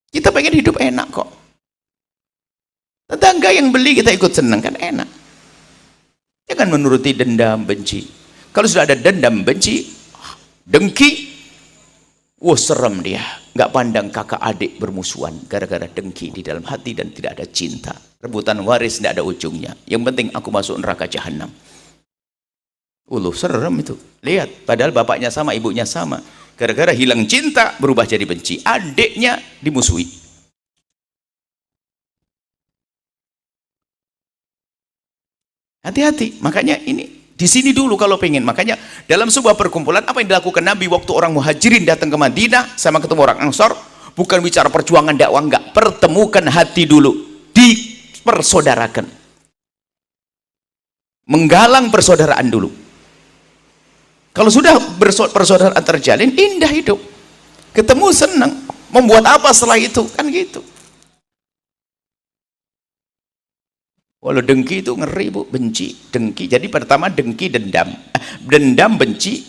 Kita pengen hidup enak kok. Tetangga yang beli kita ikut senang, kan enak. Jangan menuruti dendam benci. Kalau sudah ada dendam benci, dengki, wah serem dia. Nggak pandang kakak adik bermusuhan gara-gara dengki di dalam hati dan tidak ada cinta. Rebutan waris tidak ada ujungnya. Yang penting aku masuk neraka jahanam. Serem itu. Lihat, padahal bapaknya sama, ibunya sama. Gara-gara hilang cinta berubah jadi benci. Adiknya dimusuhi. Hati-hati. Makanya ini di sini dulu kalau pengen. Makanya dalam sebuah perkumpulan, apa yang dilakukan Nabi waktu orang Muhajirin datang ke Madinah sama ketemu orang Ansor, bukan bicara perjuangan dakwah, enggak, pertemukan hati dulu, dipersaudarakan, menggalang persaudaraan dulu. Kalau sudah persaudaraan terjalin, indah hidup, ketemu senang, membuat apa setelah itu, kan gitu. Walau dengki itu ngeri, Bu, benci, dengki. Jadi pertama dengki, dendam. Dendam, benci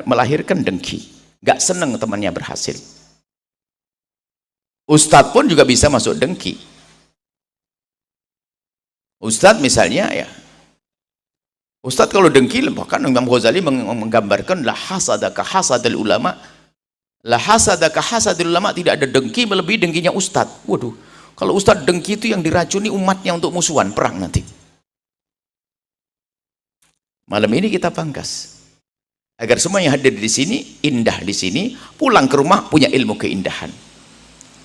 melahirkan dengki. Gak seneng temannya berhasil. Ustadz pun juga bisa masuk dengki. Ustadz misalnya ya, Ustadz kalau dengki, bahkan Imam Ghazali menggambarkan la hasadaka hasadul ulama. La hasadaka hasadul ulama, tidak ada dengki melebihi dengkinya Ustadz. Waduh. Kalau Ustadz dengki itu yang diracuni umatnya untuk musuhan, perang nanti. Malam ini kita pangkas. Agar semua yang hadir di sini, indah di sini, pulang ke rumah punya ilmu keindahan.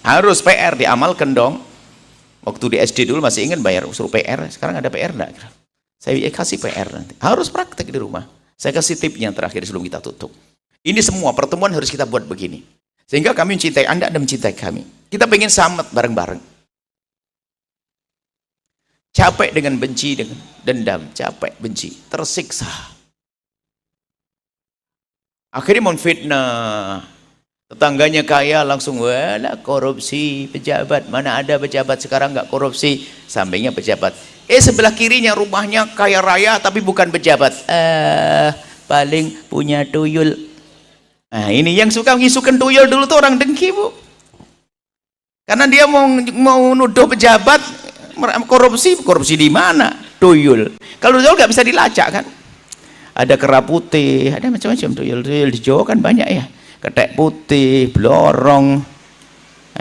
Harus PR diamalkan dong. Waktu di SD dulu masih ingin bayar suruh PR, sekarang ada PR enggak? Saya kasih PR nanti. Harus praktek di rumah. Saya kasih tipnya terakhir sebelum kita tutup. Ini semua pertemuan harus kita buat begini. Sehingga kami mencintai Anda, Anda mencintai kami. Kita pengen selamat bareng-bareng. Capek dengan benci, dengan dendam, capek, benci, tersiksa. Akhirnya menfitnah. Tetangganya kaya langsung, walah korupsi pejabat. Mana ada pejabat sekarang nggak korupsi? Sampingnya pejabat. Sebelah kirinya rumahnya kaya raya tapi bukan pejabat. Paling punya tuyul. Nah ini yang suka ngisukan tuyul dulu tuh orang dengki, Bu. Karena dia mau nuduh pejabat korupsi di mana? Tuyul. Kalau tuyul nggak bisa dilacak kan? Ada kera putih, ada macam-macam tuyul di Jawa kan banyak ya. Ketek putih, blorong.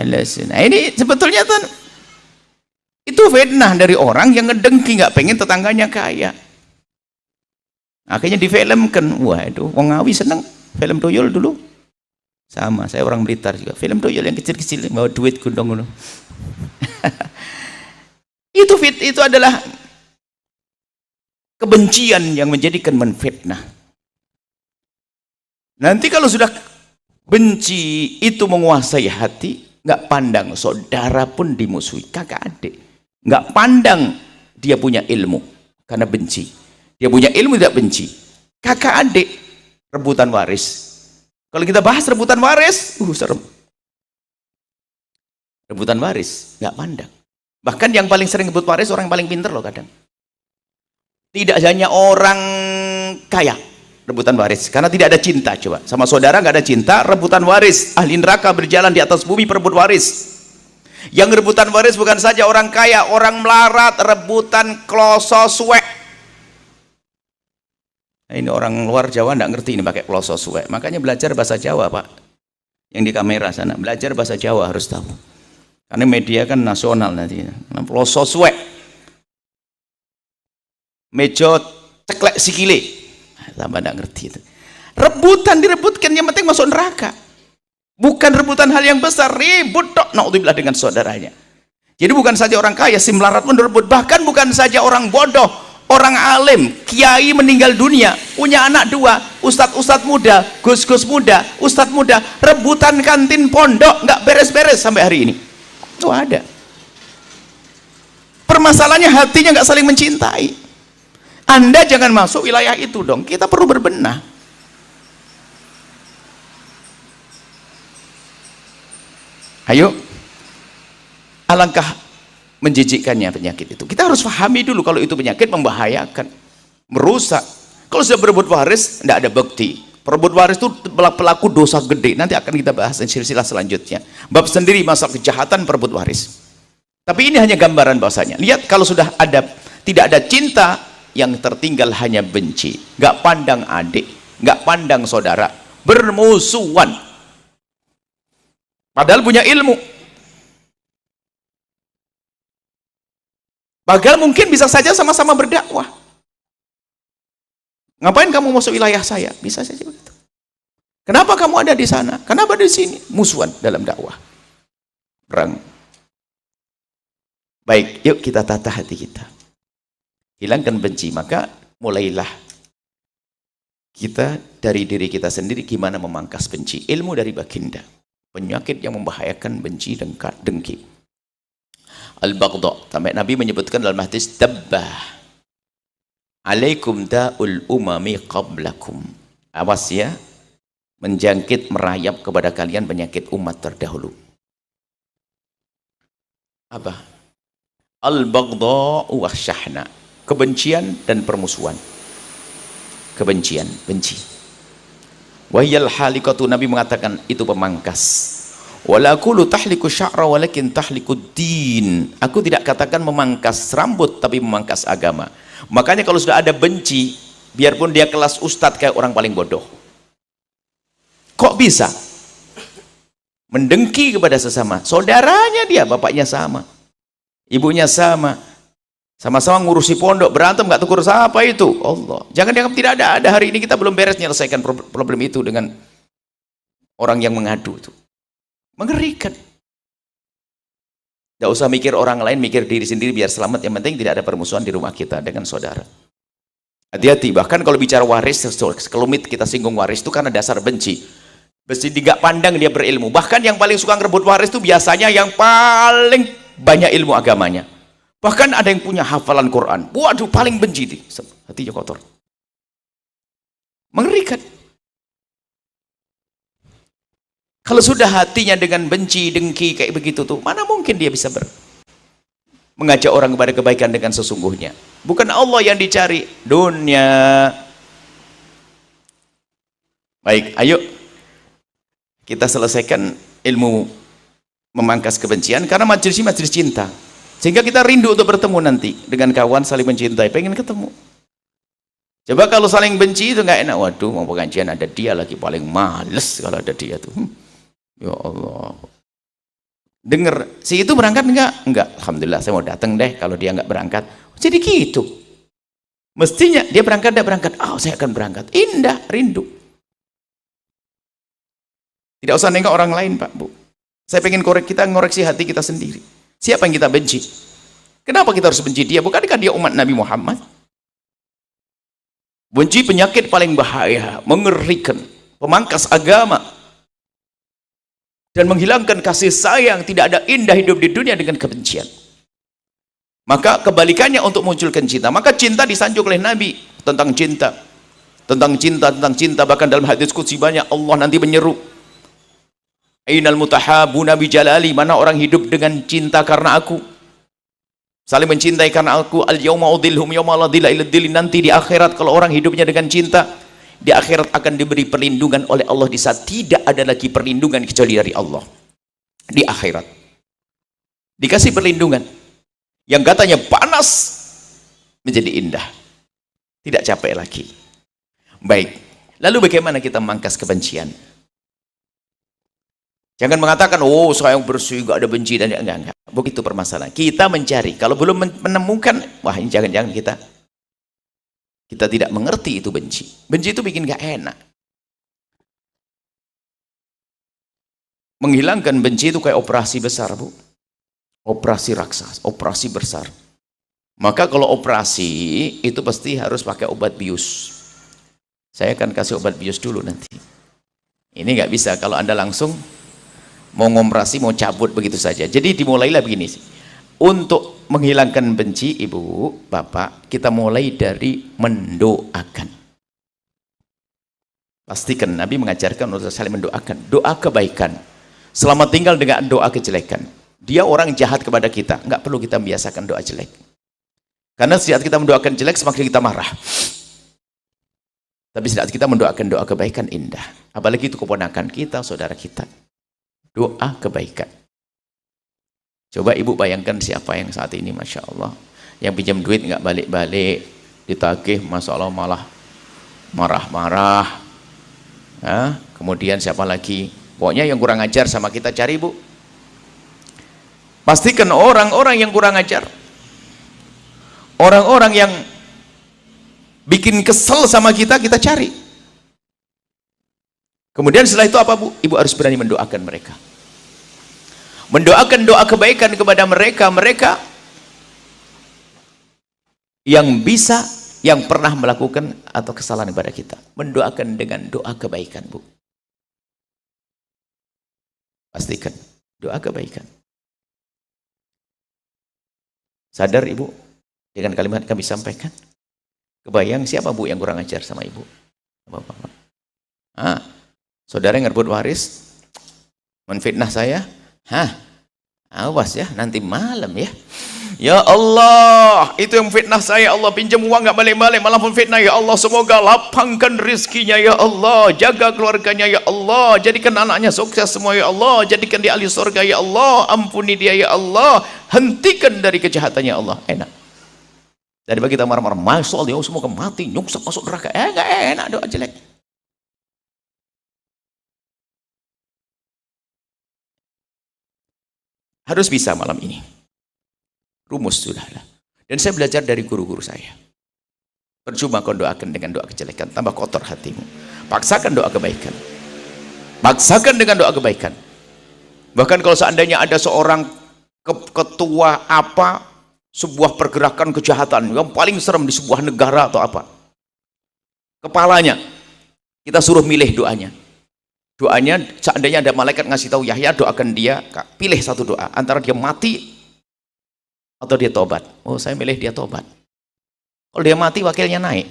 Nah ini sebetulnya tuh itu fitnah dari orang yang ngedengki, nggak pengen tetangganya kaya. Akhirnya difilmkan. Wah itu wong Ngawi seneng film tuyul dulu. Sama, saya orang Blitar juga. Film tuyul yang kecil-kecil bawa duit gundong. Itu adalah kebencian yang menjadikan menfitnah. Nanti kalau sudah benci itu menguasai hati, nggak pandang saudara pun dimusuhi, kakak adik, nggak pandang dia punya ilmu karena benci, dia punya ilmu tidak benci, kakak adik rebutan waris. Kalau kita bahas rebutan waris, serem. Rebutan waris nggak pandang. Bahkan yang paling sering rebut waris orang yang paling pinter loh kadang. Tidak hanya orang kaya rebutan waris, karena tidak ada cinta. Coba sama saudara nggak ada cinta, rebutan waris. Ahli neraka berjalan di atas bumi perebut waris. Yang rebutan waris bukan saja orang kaya, orang melarat, rebutan kloso suwek. Nah, ini orang luar Jawa nggak ngerti ini pakai kloso suwek, makanya belajar bahasa Jawa, Pak. Yang di kamera sana belajar bahasa Jawa harus tahu, karena media kan nasional nanti. Kloso suwek, mejo ceklek sikile. Tambah tidak ngerti itu. Rebutan direbutkan, yang penting masuk neraka. Bukan rebutan hal yang besar, ribut tok naudzubillah dengan saudaranya. Jadi bukan saja orang kaya, si melarat pun direbut. Bahkan bukan saja orang bodoh, orang alim, kiai meninggal dunia, punya anak 2, ustadz muda, gus-gus muda, ustadz muda, rebutan kantin pondok, nggak beres-beres sampai hari ini. Itu ada. Permasalahannya hatinya nggak saling mencintai. Anda jangan masuk wilayah itu dong. Kita perlu berbenah. Ayo. Alangkah menjijikkannya penyakit itu. Kita harus pahami dulu kalau itu penyakit membahayakan, merusak. Kalau sudah berebut waris, tidak ada bukti. Perebut waris itu pelaku dosa gede. Nanti akan kita bahas di silsilah selanjutnya. Bab sendiri masalah kejahatan perebut waris. Tapi ini hanya gambaran bahasanya. Lihat kalau sudah ada, tidak ada cinta, yang tertinggal hanya benci, nggak pandang adik, nggak pandang saudara, bermusuhan. Padahal punya ilmu. Padahal mungkin bisa saja sama-sama berdakwah. Ngapain kamu masuk wilayah saya? Bisa saja begitu. Kenapa kamu ada di sana? Kenapa di sini? Musuhan dalam dakwah. Perang. Baik, yuk kita tata hati kita. Hilangkan benci, maka mulailah kita dari diri kita sendiri gimana memangkas benci. Ilmu dari baginda, penyakit yang membahayakan benci dan dengki. Al-baghdha, sampai Nabi menyebutkan dalam hadis, tabbah alaikum da'ul umami qablakum. Awas ya, menjangkit merayap kepada kalian penyakit umat terdahulu. Apa? Al-baghdha wa syahna, kebencian dan permusuhan. Kebencian, benci. Wahyal halikatu, Nabi mengatakan itu pemangkas. Wala aqulu tahliku sya'ra walakin tahliku din. Aku tidak katakan memangkas rambut tapi memangkas agama. Makanya kalau sudah ada benci, biarpun dia kelas ustadz kayak orang paling bodoh, kok bisa mendengki kepada sesama saudaranya, dia bapaknya sama, ibunya sama, sama-sama ngurusi pondok, berantem nggak tegur siapa itu? Allah. Jangan dianggap tidak ada. Ada hari ini kita belum beres menyelesaikan problem itu dengan orang yang mengadu itu. Mengerikan. Tidak usah mikir orang lain, mikir diri sendiri biar selamat. Yang penting tidak ada permusuhan di rumah kita dengan saudara. Hati-hati. Bahkan kalau bicara waris, sekelumit kita singgung waris itu karena dasar benci. Mesti tidak pandang dia berilmu. Bahkan yang paling suka ngerebut waris itu biasanya yang paling banyak ilmu agamanya. Bahkan ada yang punya hafalan Quran. Waduh, paling benci itu. Hatinya kotor. Mengerikan. Kalau sudah hatinya dengan benci, dengki kayak begitu tuh, mana mungkin dia bisa mengajak orang kepada kebaikan dengan sesungguhnya. Bukan Allah yang dicari, dunia. Baik, ayo kita selesaikan ilmu memangkas kebencian, karena majelis ini majelis cinta, sehingga kita rindu untuk bertemu nanti dengan kawan saling mencintai, pengen ketemu. Coba kalau saling benci itu nggak enak. Waduh, mau pengajian ada dia lagi, paling males kalau ada dia tuh. Ya Allah, dengar si itu berangkat enggak, alhamdulillah saya mau datang deh. Kalau dia nggak berangkat, jadi gitu. Mestinya dia berangkat, oh saya akan berangkat, indah, rindu. Tidak usah nengok orang lain, Pak, Bu. Saya pengen ngoreksi hati kita sendiri. Siapa yang kita benci? Kenapa kita harus benci dia? Bukankah dia umat Nabi Muhammad? Benci penyakit paling bahaya, mengerikan, pemangkas agama, dan menghilangkan kasih sayang. Tidak ada indah hidup di dunia dengan kebencian. Maka kebalikannya untuk munculkan cinta. Maka cinta disanjung oleh Nabi tentang cinta. Tentang cinta. Bahkan dalam hadis qudsi banyak Allah nanti menyeru, Ainal mutahabuna bi jalali, mana orang hidup dengan cinta karena aku, saling mencintai karena aku. Al yauma udhilhum yauma la dhilla illa dhilli, nanti di akhirat kalau orang hidupnya dengan cinta, di akhirat akan diberi perlindungan oleh Allah di saat tidak ada lagi perlindungan kecuali dari Allah. Di akhirat dikasih perlindungan yang katanya panas menjadi indah, tidak capek lagi. Baik, lalu bagaimana kita memangkas kebencian? Jangan mengatakan, oh saya yang bersih, gak ada benci, dan enggak. Begitu permasalahan. Kita mencari, kalau belum menemukan, wah ini jangan-jangan kita tidak mengerti itu benci. Benci itu bikin gak enak. Menghilangkan benci itu kayak operasi besar, Bu. Operasi raksasa, operasi besar. Maka kalau operasi itu pasti harus pakai obat bius. Saya akan kasih obat bius dulu nanti. Ini nggak bisa kalau Anda langsung mau ngoperasi, mau cabut begitu saja. Jadi dimulailah begini sih. Untuk menghilangkan benci, Ibu, Bapak, kita mulai dari mendoakan. Pastikan Nabi mengajarkan untuk saling mendoakan. Doa kebaikan. Selama tinggal dengan doa kejelekan. Dia orang jahat kepada kita, nggak perlu kita membiasakan doa jelek. Karena saat kita mendoakan jelek, semakin kita marah. Tapi saat kita mendoakan doa kebaikan, indah. Apalagi itu keponakan kita, saudara kita. Doa kebaikan. Coba Ibu bayangkan siapa yang saat ini, Masya Allah, yang pinjam duit nggak balik-balik, ditagih, Masya Allah malah marah-marah. Nah, kemudian siapa lagi? Pokoknya yang kurang ajar sama kita cari, Bu. Pastikan orang-orang yang kurang ajar, orang-orang yang bikin kesel sama kita, kita cari. Kemudian setelah itu apa, Bu? Ibu harus berani mendoakan mereka. Mendoakan doa kebaikan kepada mereka, mereka yang bisa, yang pernah melakukan atau kesalahan kepada kita. Mendoakan dengan doa kebaikan, Bu. Pastikan doa kebaikan. Sadar Ibu dengan kalimat kami sampaikan? Kebayang siapa, Bu, yang kurang ajar sama Ibu? Bapak-bapak. Saudara yang ngerebut waris, menfitnah saya, awas ya, nanti malam ya. Ya Allah, itu yang fitnah saya, Allah, pinjam uang nggak balik-balik, malah pun fitnah. Ya Allah, semoga lapangkan rizkinya, ya Allah, jaga keluarganya, ya Allah, jadikan anaknya sukses semua, ya Allah, jadikan dia ahli surga, ya Allah, ampuni dia, ya Allah, hentikan dari kejahatannya, ya Allah. Enak daripada kita marah-marah, Masya Allah, ya semoga mati, nyungsep masuk neraka. Nggak enak doa jelek. Harus bisa malam ini. Rumus sudahlah. Dan saya belajar dari guru-guru saya. Percuma kau doakan dengan doa kejelekan, tambah kotor hatimu. Paksakan doa kebaikan. Paksakan dengan doa kebaikan. Bahkan kalau seandainya ada seorang ketua apa, sebuah pergerakan kejahatan yang paling serem di sebuah negara atau apa, kepalanya, kita suruh milih doanya. Doanya, seandainya ada malaikat ngasih tahu Yahya, doakan dia, pilih satu doa, antara dia mati atau dia tobat. Oh, saya milih dia tobat. Kalau dia mati, wakilnya naik.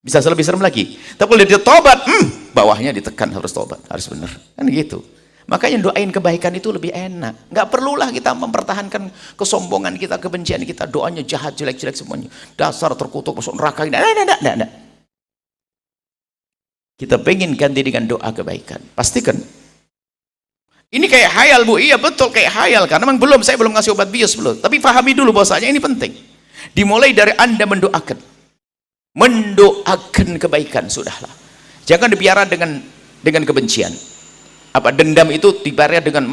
Bisa lebih serem lagi. Tapi kalau dia tobat, bawahnya ditekan, harus tobat, harus benar. Kan gitu. Makanya doain kebaikan itu lebih enak. Nggak perlulah kita mempertahankan kesombongan kita, kebencian kita, doanya jahat, jelek-jelek semuanya. Dasar terkutuk, masuk neraka. Nggak. Kita pengen ganti dengan doa kebaikan. Pastikan. Ini kayak hayal, Bu. Iya betul kayak hayal. Karena memang saya belum ngasih obat bius belum. Tapi pahami dulu bahwasanya ini penting. Dimulai dari Anda mendoakan. Mendoakan kebaikan, sudahlah. Jangan dipiara dengan kebencian. Apa dendam itu dipiara dengan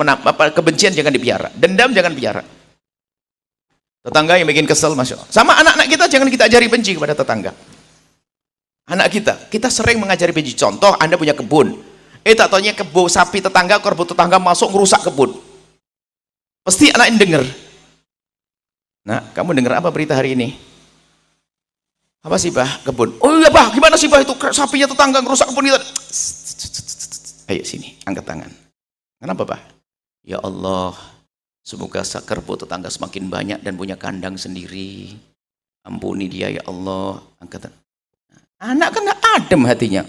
kebencian jangan dipiara. Dendam jangan piara. Tetangga yang bikin kesel, masya Allah. Sama anak-anak kita jangan kita ajari benci kepada tetangga. Anak kita sering mengajari benci. Contoh, Anda punya kebun. Tak taunya kebun sapi tetangga, kebun tetangga masuk ngerusak kebun. Pasti anak ini dengar. Nah, kamu dengar apa berita hari ini? Apa sih, Bah? Kebun. Oh iya, Bah, gimana sih, Bah, itu sapinya tetangga ngerusak kebun kita? Ayo sini, angkat tangan. Kenapa, Bah? Ya Allah, semoga kebun tetangga semakin banyak dan punya kandang sendiri. Ampuni dia ya Allah. Angkat tangan. Anak kan adem hatinya.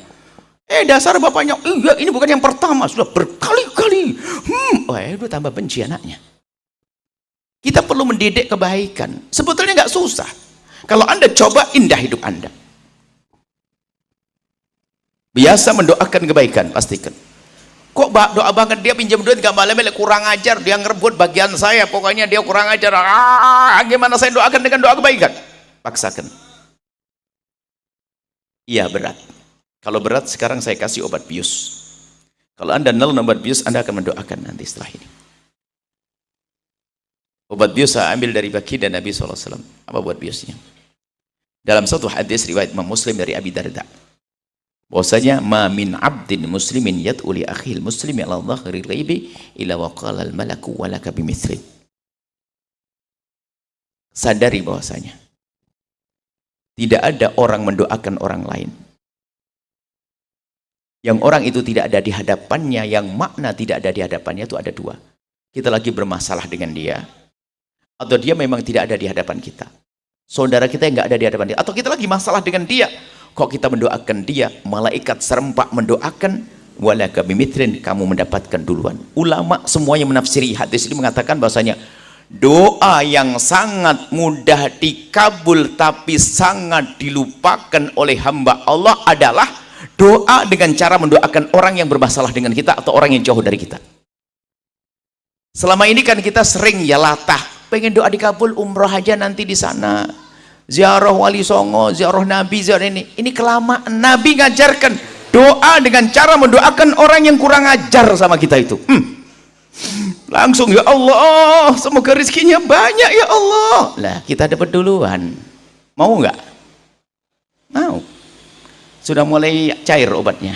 Dasar bapaknya, iya ini bukan yang pertama, sudah berkali-kali. Udah tambah benci anaknya. Kita perlu mendidik kebaikan. Sebetulnya nggak susah. Kalau Anda coba, indah hidup Anda. Biasa mendoakan kebaikan, pastikan. Kok doa banget dia pinjam duit nggak balik-balik, kurang ajar, dia ngerebut bagian saya, pokoknya dia kurang ajar. Gimana saya doakan dengan doa kebaikan? Paksakan. Iya berat. Kalau berat sekarang saya kasih obat bius. Kalau Anda nol obat bius, Anda akan mendoakan nanti setelah ini. Obat bius saya ambil dari baginda Nabi SAW. Apa obat biusnya? Dalam satu hadis riwayat Imam Muslim dari Abi Darda, bahwasanya ma min abdin muslimin yad'u li akhil muslimi ala dhahri ghaibi ila wa qala al malaku wa laka bimithli. Sadari bahwasanya tidak ada orang mendoakan orang lain yang orang itu tidak ada di hadapannya, yang makna tidak ada di hadapannya itu ada dua. Kita lagi bermasalah dengan dia, atau dia memang tidak ada di hadapan kita. Saudara kita yang nggak ada di hadapan dia, atau kita lagi masalah dengan dia, kok kita mendoakan dia, malaikat serempak mendoakan, walaka bimitrin, kamu mendapatkan duluan. Ulama semuanya menafsiri hadis ini mengatakan bahwasanya doa yang sangat mudah dikabul tapi sangat dilupakan oleh hamba Allah adalah doa dengan cara mendoakan orang yang bermasalah dengan kita atau orang yang jauh dari kita. Selama ini kan kita sering ya latah, pengen doa dikabul umroh aja nanti di sana, ziarah wali songo, ziarah nabi, ziarah ini kelamaan. Nabi ngajarkan doa dengan cara mendoakan orang yang kurang ajar sama kita itu. Langsung ya Allah, semoga rezekinya banyak ya Allah. Lah kita dapat duluan. Mau nggak? Mau. Sudah mulai cair obatnya.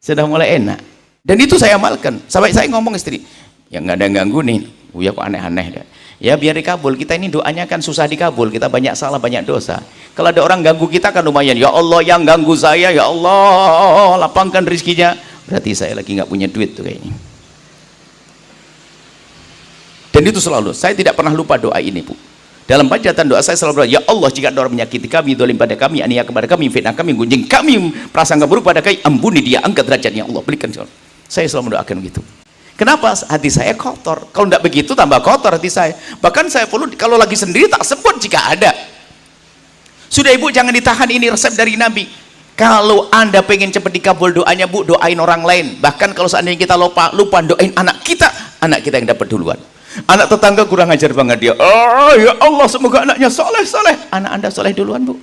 Sudah mulai enak. Dan itu saya amalkan. Sampai saya ngomong istri, ya nggak ada yang ganggu nih. Ya kok aneh-aneh. Ya biar dikabul. Kita ini doanya kan susah dikabul. Kita banyak salah, banyak dosa. Kalau ada orang ganggu kita kan lumayan. Ya Allah yang ganggu saya, ya Allah lapangkan rezekinya. Berarti saya lagi nggak punya duit tuh kayaknya. Dan itu selalu, saya tidak pernah lupa doa ini, Bu. Dalam bacaan doa saya selalu berdoa, ya Allah jika ada orang menyakiti kami, zalim pada kami, aniaya kepada kami, fitnah kami, gunjing kami, prasangka buruk pada kami, ampuni dia, angkat derajatnya Allah, berikan. Saya selalu mendoakan begitu. Kenapa? Hati saya kotor. Kalau tidak begitu tambah kotor hati saya. Bahkan saya perlu kalau lagi sendiri tak sebut jika ada. Sudah Ibu jangan ditahan, ini resep dari Nabi. Kalau Anda pengen cepat dikabul doanya, Bu, doain orang lain. Bahkan kalau seandainya kita lupa doain anak kita yang dapat duluan. Anak tetangga kurang ajar banget dia. Oh ya Allah, semoga anaknya soleh. Anak Anda soleh duluan, Bu.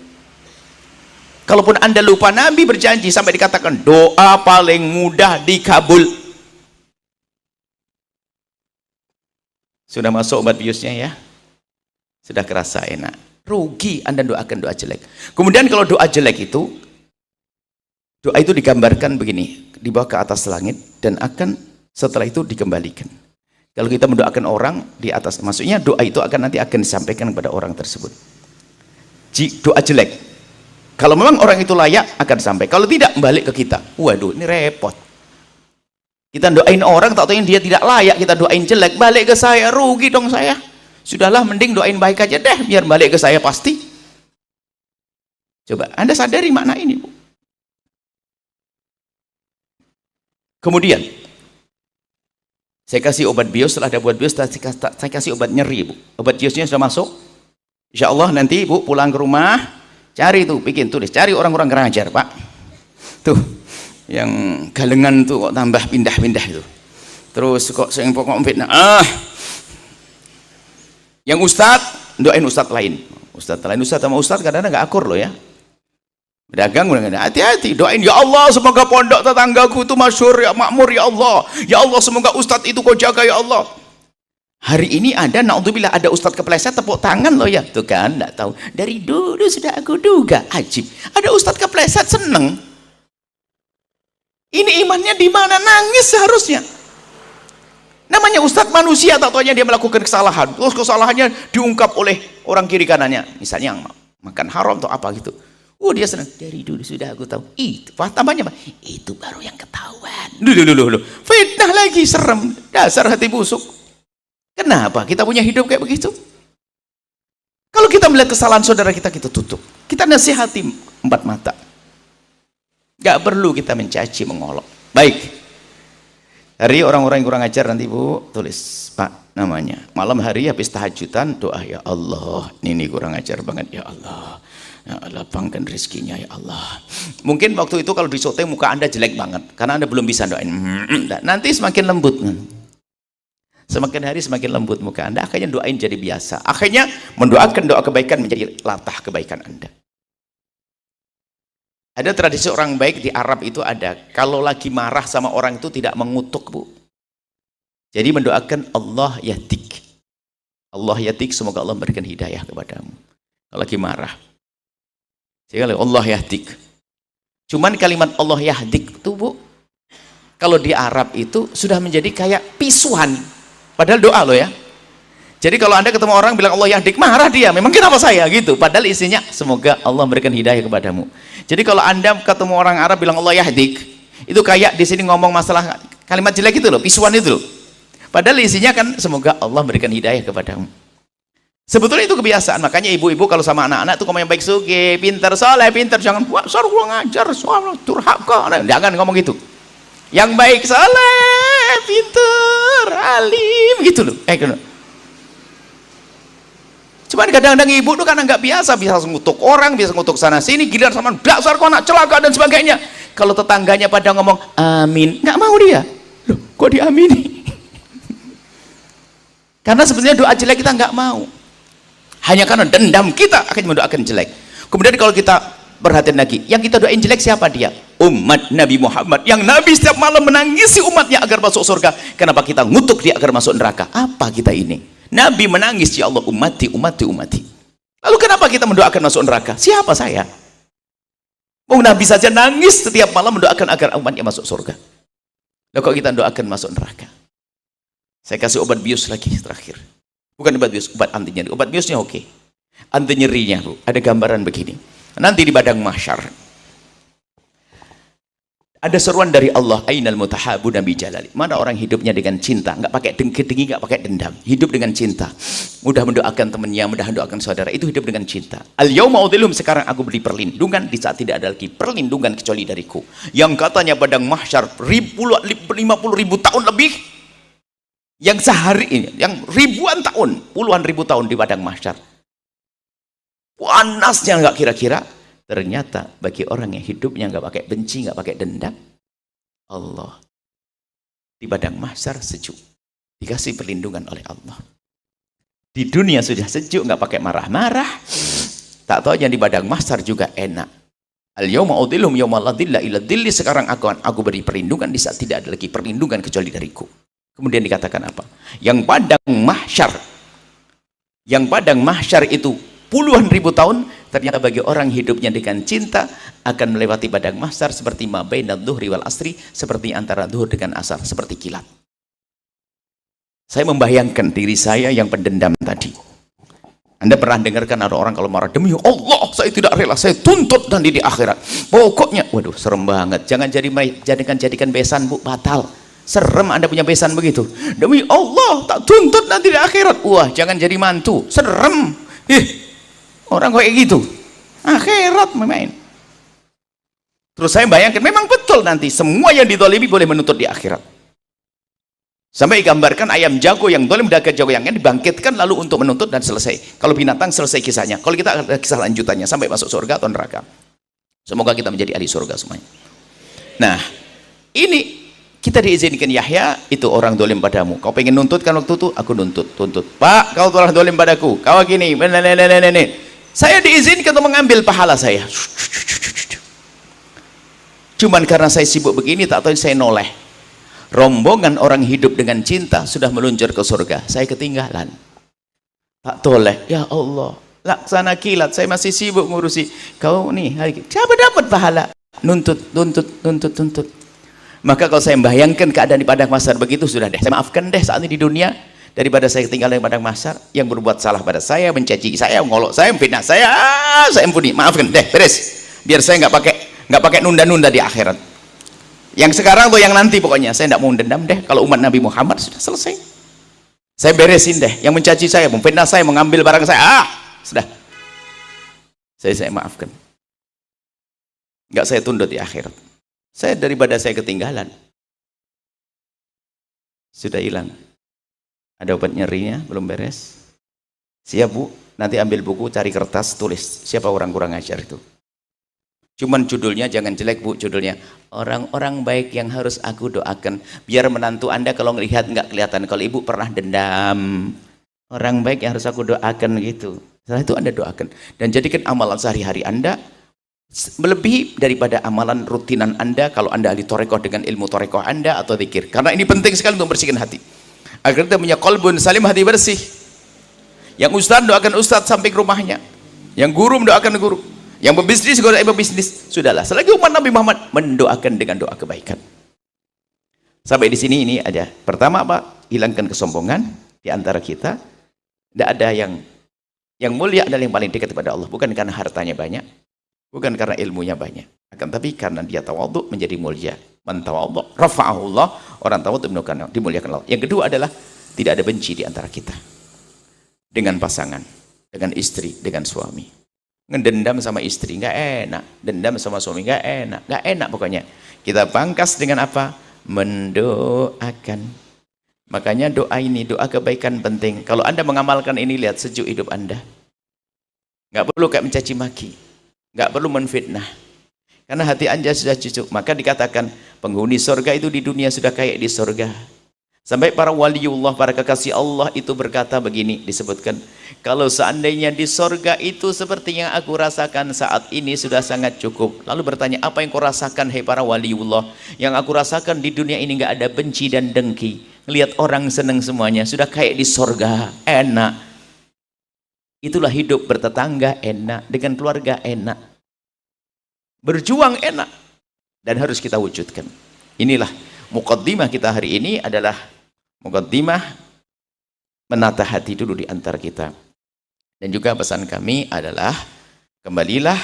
Kalaupun Anda lupa, Nabi berjanji sampai dikatakan doa paling mudah dikabul. Sudah masuk obat biusnya ya? Sudah kerasa enak. Rugi Anda doakan doa jelek. Kemudian kalau doa jelek itu, doa itu digambarkan begini, dibawa ke atas langit dan akan setelah itu dikembalikan. Kalau kita mendoakan orang di atas, maksudnya doa itu nanti akan disampaikan kepada orang tersebut. Doa jelek, Kalau memang orang itu layak akan sampai, kalau tidak balik ke kita. Waduh, ini repot. Kita doain orang, tak tahu dia tidak layak, kita doain jelek, balik ke saya, rugi dong saya. Sudahlah, mending doain baik aja deh, biar balik ke saya pasti. Coba Anda sadari makna ini, Bu. Kemudian saya kasih obat bius, setelah ada obat bius saya kasih obat nyeri, Bu. Obat biusnya sudah masuk. Insya Allah nanti Bu pulang ke rumah, cari tuh, bikin tulis, cari orang-orang ngajar, Pak. Tuh, yang galengan tuh kok tambah pindah-pindah itu. Terus kok yang pokok fitnah. Yang ustadz, doain ustadz lain. Ustadz lain, ustadz sama ustadz kadang-kadang nggak akur loh ya. Berdagang, hati-hati, doain, ya Allah semoga pondok tetanggaku itu masyhur, ya makmur, ya Allah. Ya Allah semoga ustadz itu kau jaga, ya Allah. Hari ini ada, naudzubillah, ada ustadz kepleset tepuk tangan loh ya. Tuh kan, nggak tahu. Dari dulu sudah aku duga, ajib. Ada ustadz kepleset seneng. Ini imannya di mana? Nangis seharusnya. Namanya ustadz manusia, tak taunya dia melakukan kesalahan. Terus kesalahannya diungkap oleh orang kiri kanannya. Misalnya yang makan haram atau apa gitu. Dia senang. Dari dulu sudah aku tahu. Itu tambahnya apa? Itu baru yang ketahuan. Dulu. Fitnah lagi, serem. Dasar hati busuk. Kenapa kita punya hidup kayak begitu? Kalau kita melihat kesalahan saudara kita, kita tutup. Kita nasihati empat mata. Gak perlu kita mencaci, mengolok. Baik. Hari orang-orang yang kurang ajar nanti Bu tulis, Pak, namanya. Malam hari habis tahajudan doa, ya Allah, ini kurang ajar banget, ya Allah. Ya Allah, lapangkan rezekinya, ya Allah. Mungkin waktu itu kalau disoting muka Anda jelek banget karena Anda belum bisa doain. Nanti semakin lembut. Semakin hari semakin lembut muka Anda, akhirnya doain jadi biasa. Akhirnya mendoakan doa kebaikan menjadi latah kebaikan Anda. Ada tradisi orang baik di Arab itu ada, kalau lagi marah sama orang itu tidak mengutuk, Bu. Jadi mendoakan Allah yahdik. Allah yahdik, semoga Allah memberikan hidayah kepadamu. Kalau lagi marah. Jadi Allah yahdik. Cuman kalimat Allah yahdik itu, Bu, kalau di Arab itu sudah menjadi kayak pisuan. Padahal doa loh ya. Jadi kalau Anda ketemu orang bilang Allah yahdik, marah dia. Memang kenapa saya gitu? Padahal isinya semoga Allah memberikan hidayah kepadamu. Jadi kalau Anda ketemu orang Arab bilang Allah yahdik, itu kayak di sini ngomong masalah kalimat jelek itu loh, pisuan itu loh. Padahal isinya kan semoga Allah memberikan hidayah kepadamu. Sebetulnya itu kebiasaan. Makanya ibu-ibu kalau sama anak-anak tuh ngomong yang baik, suge, pintar, soleh, pintar, jangan buat sor kurang ajar, durhaka. Jangan ngomong gitu. Yang baik, soleh, pintar, alim gitu loh. Gitu. Cuman kadang-kadang ibu tuh karena nggak biasa ngutuk orang, biasa ngutuk sana sini, giliran sama dasar kau nak celaka dan sebagainya. Kalau tetangganya pada ngomong amin, nggak mau dia. Loh, kok diamini? Karena sebenarnya doa jelek kita nggak mau. Hanya karena dendam kita akan mendoakan jelek. Kemudian kalau kita perhatian lagi, yang kita doain jelek siapa dia? Umat Nabi Muhammad. Yang Nabi setiap malam menangisi umatnya agar masuk surga. Kenapa kita ngutuk dia agar masuk neraka? Apa kita ini? Nabi menangis, ya Allah, umati. Lalu kenapa kita mendoakan masuk neraka? Siapa saya? Nabi saja nangis setiap malam mendoakan agar umatnya masuk surga. Lalu kok kita doakan masuk neraka? Saya kasih obat bius lagi terakhir. Bukan obat bius, obat anti nyeri. Obat biusnya oke. Anti nyerinya, Bu, ada gambaran begini. Nanti di padang mahsyar ada seruan dari Allah, ainal mutahabu nabi jalali. Mana orang hidupnya dengan cinta, nggak pakai dengki-dengki, nggak pakai dendam, hidup dengan cinta, mudah mendoakan temannya, mudah mendoakan saudara, itu hidup dengan cinta. Al yauma udhilhum, sekarang aku beri perlindungan di saat tidak ada lagi perlindungan kecuali dariku. Yang katanya padang mahsyar 50.000 tahun lebih, yang sehari ini, yang ribuan tahun, puluhan ribu tahun di padang mahsyar, panasnya nggak kira-kira. Ternyata bagi orang yang hidupnya nggak pakai benci, nggak pakai dendam, Allah di padang mahsyar sejuk, dikasih perlindungan oleh Allah. Di dunia sudah sejuk, nggak pakai marah-marah, tak tahu yang di padang mahsyar juga enak. Al yauma udhilhum yauma la dhilla illa dhilli, sekarang aku beri perlindungan di saat tidak ada lagi perlindungan kecuali dariku. Kemudian dikatakan apa? Yang padang mahsyar itu puluhan ribu tahun, ternyata bagi orang hidupnya dengan cinta akan melewati padang mahsyar seperti ma bainadz dhuhri wal asri, seperti antara zuhur dengan asar, seperti kilat. Saya membayangkan diri saya yang pendendam tadi. Anda pernah dengarkan ada orang kalau marah, demi Allah saya tidak rela, saya tuntut nanti di akhirat. Pokoknya, waduh serem banget. Jangan jadikan besan Bu, batal. Serem Anda punya besan begitu. Demi Allah tak tuntut nanti di akhirat. Wah, jangan jadi mantu. Serem. Orang kayak gitu. Akhirat main. Terus saya bayangkan memang betul nanti semua yang dizalimi boleh menuntut di akhirat. Sampai gambarkan ayam jago yang zalim dagang jago yang dibangkitkan lalu untuk menuntut dan selesai. Kalau binatang selesai kisahnya. Kalau kita ada kisah lanjutannya sampai masuk surga atau neraka. Semoga kita menjadi ahli surga semuanya. Nah, ini kita diizinkan Yahya, itu orang zalim padamu. Kau pengen nuntut kan waktu itu? Aku tuntut. Pak, kau telah zalim padaku. Kau gini, saya diizinkan untuk mengambil pahala saya. Cuman karena saya sibuk begini, tak tahu saya noleh. Rombongan orang hidup dengan cinta sudah meluncur ke surga, saya ketinggalan, tak toleh. Ya Allah, laksana kilat, saya masih sibuk ngurusi kau nih, siapa dapat pahala? Nuntut. Maka kalau saya membayangkan keadaan di padang mahsyar begitu, sudah deh, saya maafkan deh saat ini di dunia, daripada saya ketinggalan di padang mahsyar. Yang berbuat salah pada saya, mencaci saya, mengolok saya, memfitnah saya ampuni, maafkan deh, beres, biar saya nggak pakai nunda-nunda di akhirat. Yang sekarang tuh yang nanti pokoknya saya tidak mau dendam deh. Kalau umat Nabi Muhammad sudah selesai, saya beresin deh. Yang mencaci saya, memfitnah saya, mengambil barang saya, sudah saya maafkan. Nggak saya tunduk di akhirat. Saya daripada saya ketinggalan, sudah hilang. Ada obat nyerinya belum beres. Siap Bu, nanti ambil buku, cari kertas, tulis siapa orang kurang ajar itu. Cuman judulnya jangan jelek Bu, judulnya orang-orang baik yang harus aku doakan. Biar menantu Anda kalau ngelihat nggak kelihatan kalau Ibu pernah dendam. Orang baik yang harus aku doakan gitu. Setelah itu Anda doakan dan jadikan amalan sehari-hari Anda melebihi daripada amalan rutinan Anda kalau Anda ahli torekoh dengan ilmu torekoh Anda atau zikir. Karena ini penting sekali untuk membersihkan hati. Agar kita punya qalbun salim, hati bersih. Yang ustaz doakan ustaz sampai ke rumahnya. Yang guru mendoakan guru. Yang berbisnis kepada ibu bisnis, sudahlah. Selagi umat Nabi Muhammad mendoakan dengan doa kebaikan. Sampai di sini ini ada. Pertama apa? Hilangkan kesombongan di antara kita. Tidak ada yang mulia adalah yang paling dekat kepada Allah. Bukan karena hartanya banyak, bukan karena ilmunya banyak, akan tapi karena dia tawadhu menjadi mulia. Man tawadhu rafa'ahu Allah. Orang tawadhu dimuliakan Allah. Yang kedua adalah tidak ada benci di antara kita. Dengan pasangan, dengan istri, dengan suami. Ngedendam sama istri nggak enak, dendam sama suami nggak enak pokoknya. Kita pangkas dengan apa? Mendoakan. Makanya doa ini, doa kebaikan penting. Kalau Anda mengamalkan ini, lihat sejuk hidup Anda. Nggak perlu kayak mencaci maki, nggak perlu menfitnah, karena hati Anda sudah cucuk. Maka dikatakan penghuni surga itu di dunia sudah kayak di surga. Sampai para waliullah, para kekasih Allah itu berkata begini, disebutkan, kalau seandainya di sorga itu seperti yang aku rasakan saat ini sudah sangat cukup. Lalu bertanya, apa yang kau rasakan hai para waliullah? Yang aku rasakan di dunia ini nggak ada benci dan dengki. Lihat orang senang semuanya, sudah kayak di sorga, enak. Itulah hidup bertetangga enak, dengan keluarga enak. Berjuang enak. Dan harus kita wujudkan. Inilah muqaddimah kita hari ini adalah muqaddimah menata hati dulu di antara kita. Dan juga pesan kami adalah kembalilah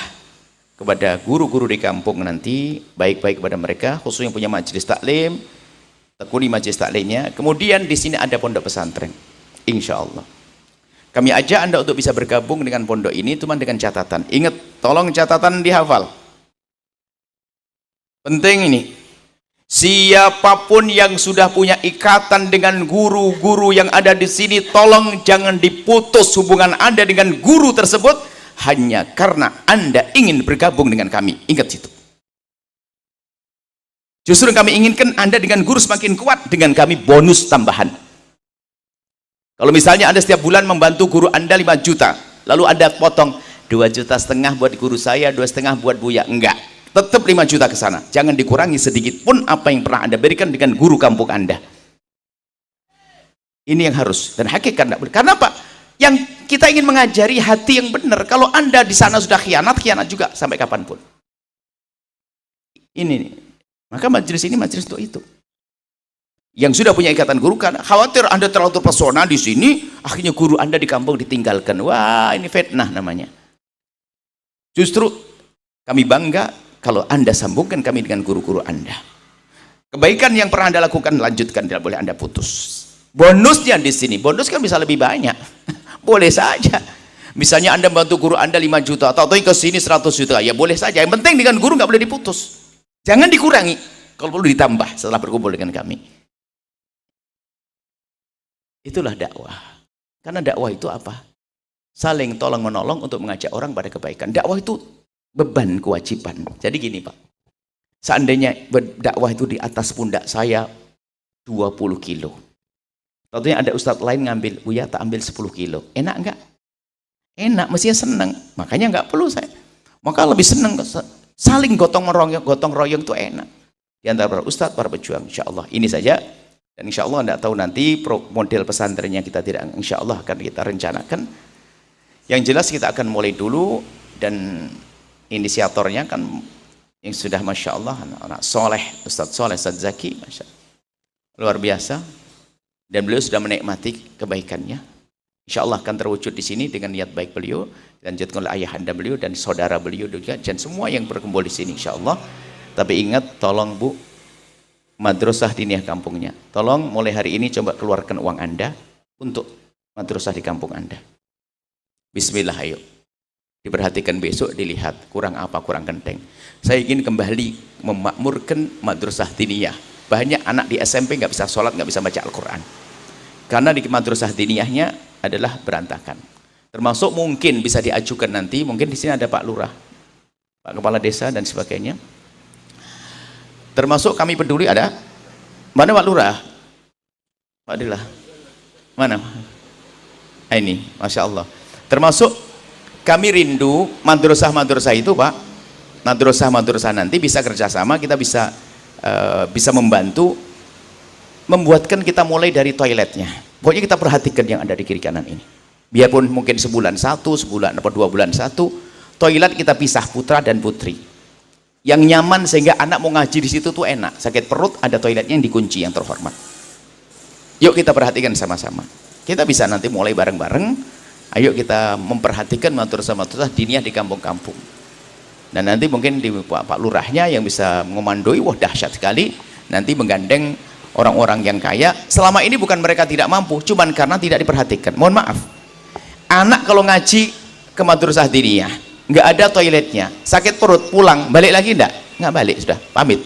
kepada guru-guru di kampung nanti, baik-baik kepada mereka, khusus yang punya majelis taklim, tekuni majelis taklimnya. Kemudian di sini ada pondok pesantren, insya Allah. Kami ajak Anda untuk bisa bergabung dengan pondok ini, cuma dengan catatan. Ingat, tolong catatan dihafal. Penting ini. Siapapun yang sudah punya ikatan dengan guru-guru yang ada di sini, tolong jangan diputus hubungan Anda dengan guru tersebut hanya karena Anda ingin bergabung dengan kami. Ingat itu. Justru kami inginkan Anda dengan guru semakin kuat, dengan kami bonus tambahan. Kalau misalnya Anda setiap bulan membantu guru Anda 5 juta, lalu Anda potong 2,5 juta buat guru saya, 2,5 buat Buya, enggak. Tetap 5 juta ke sana. Jangan dikurangi sedikit pun apa yang pernah Anda berikan dengan guru kampung Anda. Ini yang harus dan hakikat. Karena apa? Yang kita ingin mengajari hati yang benar. Kalau Anda di sana sudah khianat juga sampai kapanpun. Ini. Maka majelis ini majelis untuk itu. Yang sudah punya ikatan guru kan khawatir Anda terlalu terpesona di sini, akhirnya guru Anda di kampung ditinggalkan. Wah, ini fitnah namanya. Justru kami bangga kalau Anda sambungkan kami dengan guru-guru Anda. Kebaikan yang pernah Anda lakukan lanjutkan, tidak boleh Anda putus. Bonusnya di sini, bonus kan bisa lebih banyak. Boleh saja. Misalnya Anda bantu guru Anda 5 juta, atau ke sini 100 juta, ya boleh saja. Yang penting dengan guru nggak boleh diputus. Jangan dikurangi, kalau perlu ditambah setelah berkumpul dengan kami. Itulah dakwah. Karena dakwah itu apa? Saling tolong menolong untuk mengajak orang pada kebaikan. Dakwah itu beban, kewajiban. Jadi gini Pak, seandainya dakwah itu di atas pundak saya 20 kilo. Tentunya ada ustadz lain ngambil, Buya tak ambil 10 kilo. Enak enggak? Enak, mestinya senang. Makanya enggak perlu saya. Maka lebih senang saling gotong royong itu enak. Di antara para ustadz, para pejuang, insya Allah. Ini saja. Dan insya Allah Anda tahu nanti model pesantrennya kita tidak, insya Allah akan kita rencanakan. Yang jelas kita akan mulai dulu, dan inisiatornya kan yang sudah Masya Allah anak soleh, Ustadz Soleh, Ustadz Zaki, Masya Allah. Luar biasa. Dan beliau sudah menikmati kebaikannya. Insya Allah akan terwujud di sini dengan niat baik beliau, dilanjutkan oleh ayah anda beliau dan saudara beliau juga, dan semua yang berkumpul di sini insya Allah. Tapi ingat, tolong Bu, madrasah diniyah kampungnya, tolong mulai hari ini coba keluarkan uang Anda untuk madrasah di kampung Anda. Bismillah, ayo diperhatikan, besok dilihat kurang apa, kurang genteng. Saya ingin kembali memakmurkan madrasah diniyah. Banyak anak di SMP nggak bisa sholat, nggak bisa baca Al-Quran karena di madrasah diniyahnya adalah berantakan. Termasuk mungkin bisa diajukan nanti, mungkin di sini ada Pak Lurah, Pak Kepala Desa dan sebagainya. Termasuk kami peduli ada, mana Pak Lurah? Pak Dilah, mana? Ini, Masya Allah. Termasuk kami rindu madrasah-madrasah itu Pak, madrasah-madrasah nanti bisa kerjasama, kita bisa membantu membuatkan, kita mulai dari toiletnya. Pokoknya kita perhatikan yang ada di kiri kanan ini. Biarpun mungkin sebulan satu, sebulan atau 2 bulan satu, toilet kita pisah putra dan putri. Yang nyaman sehingga anak mau ngaji di situ tuh enak. Sakit perut ada toiletnya yang dikunci, yang terhormat. Yuk kita perhatikan sama-sama. Kita bisa nanti mulai bareng-bareng. Ayo kita memperhatikan madrasah-madrasah diniyah di kampung-kampung. Dan nanti mungkin di Pak Lurahnya yang bisa mengomandoi, wah dahsyat sekali. Nanti menggandeng orang-orang yang kaya. Selama ini bukan mereka tidak mampu, cuman karena tidak diperhatikan. Mohon maaf. Anak kalau ngaji ke madrasah diniyah, nggak ada toiletnya, sakit perut, pulang, balik lagi nggak balik, sudah pamit.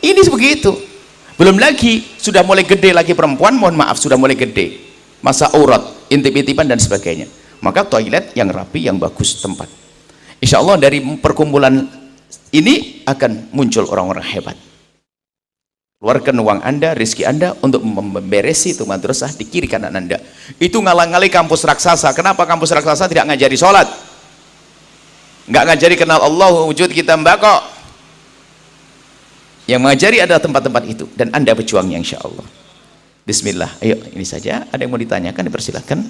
Ini begitu. Belum lagi sudah mulai gede lagi perempuan, mohon maaf, sudah mulai gede, masa aurat, intip-intipan dan sebagainya. Maka toilet yang rapi, yang bagus tempat. Insya Allah dari perkumpulan ini akan muncul orang-orang hebat. Keluarkan uang Anda, rezeki Anda untuk memberesi itu madrasah di kiri kanan Anda. Itu ngalang-ngali kampus raksasa. Kenapa kampus raksasa tidak ngajari sholat? Nggak ngajari kenal Allah, wujud kita mbako. Yang mengajari adalah tempat-tempat itu. Dan Anda berjuangnya insya Allah. Bismillah. Ayo, ini saja. Ada yang mau ditanyakan, dipersilahkan.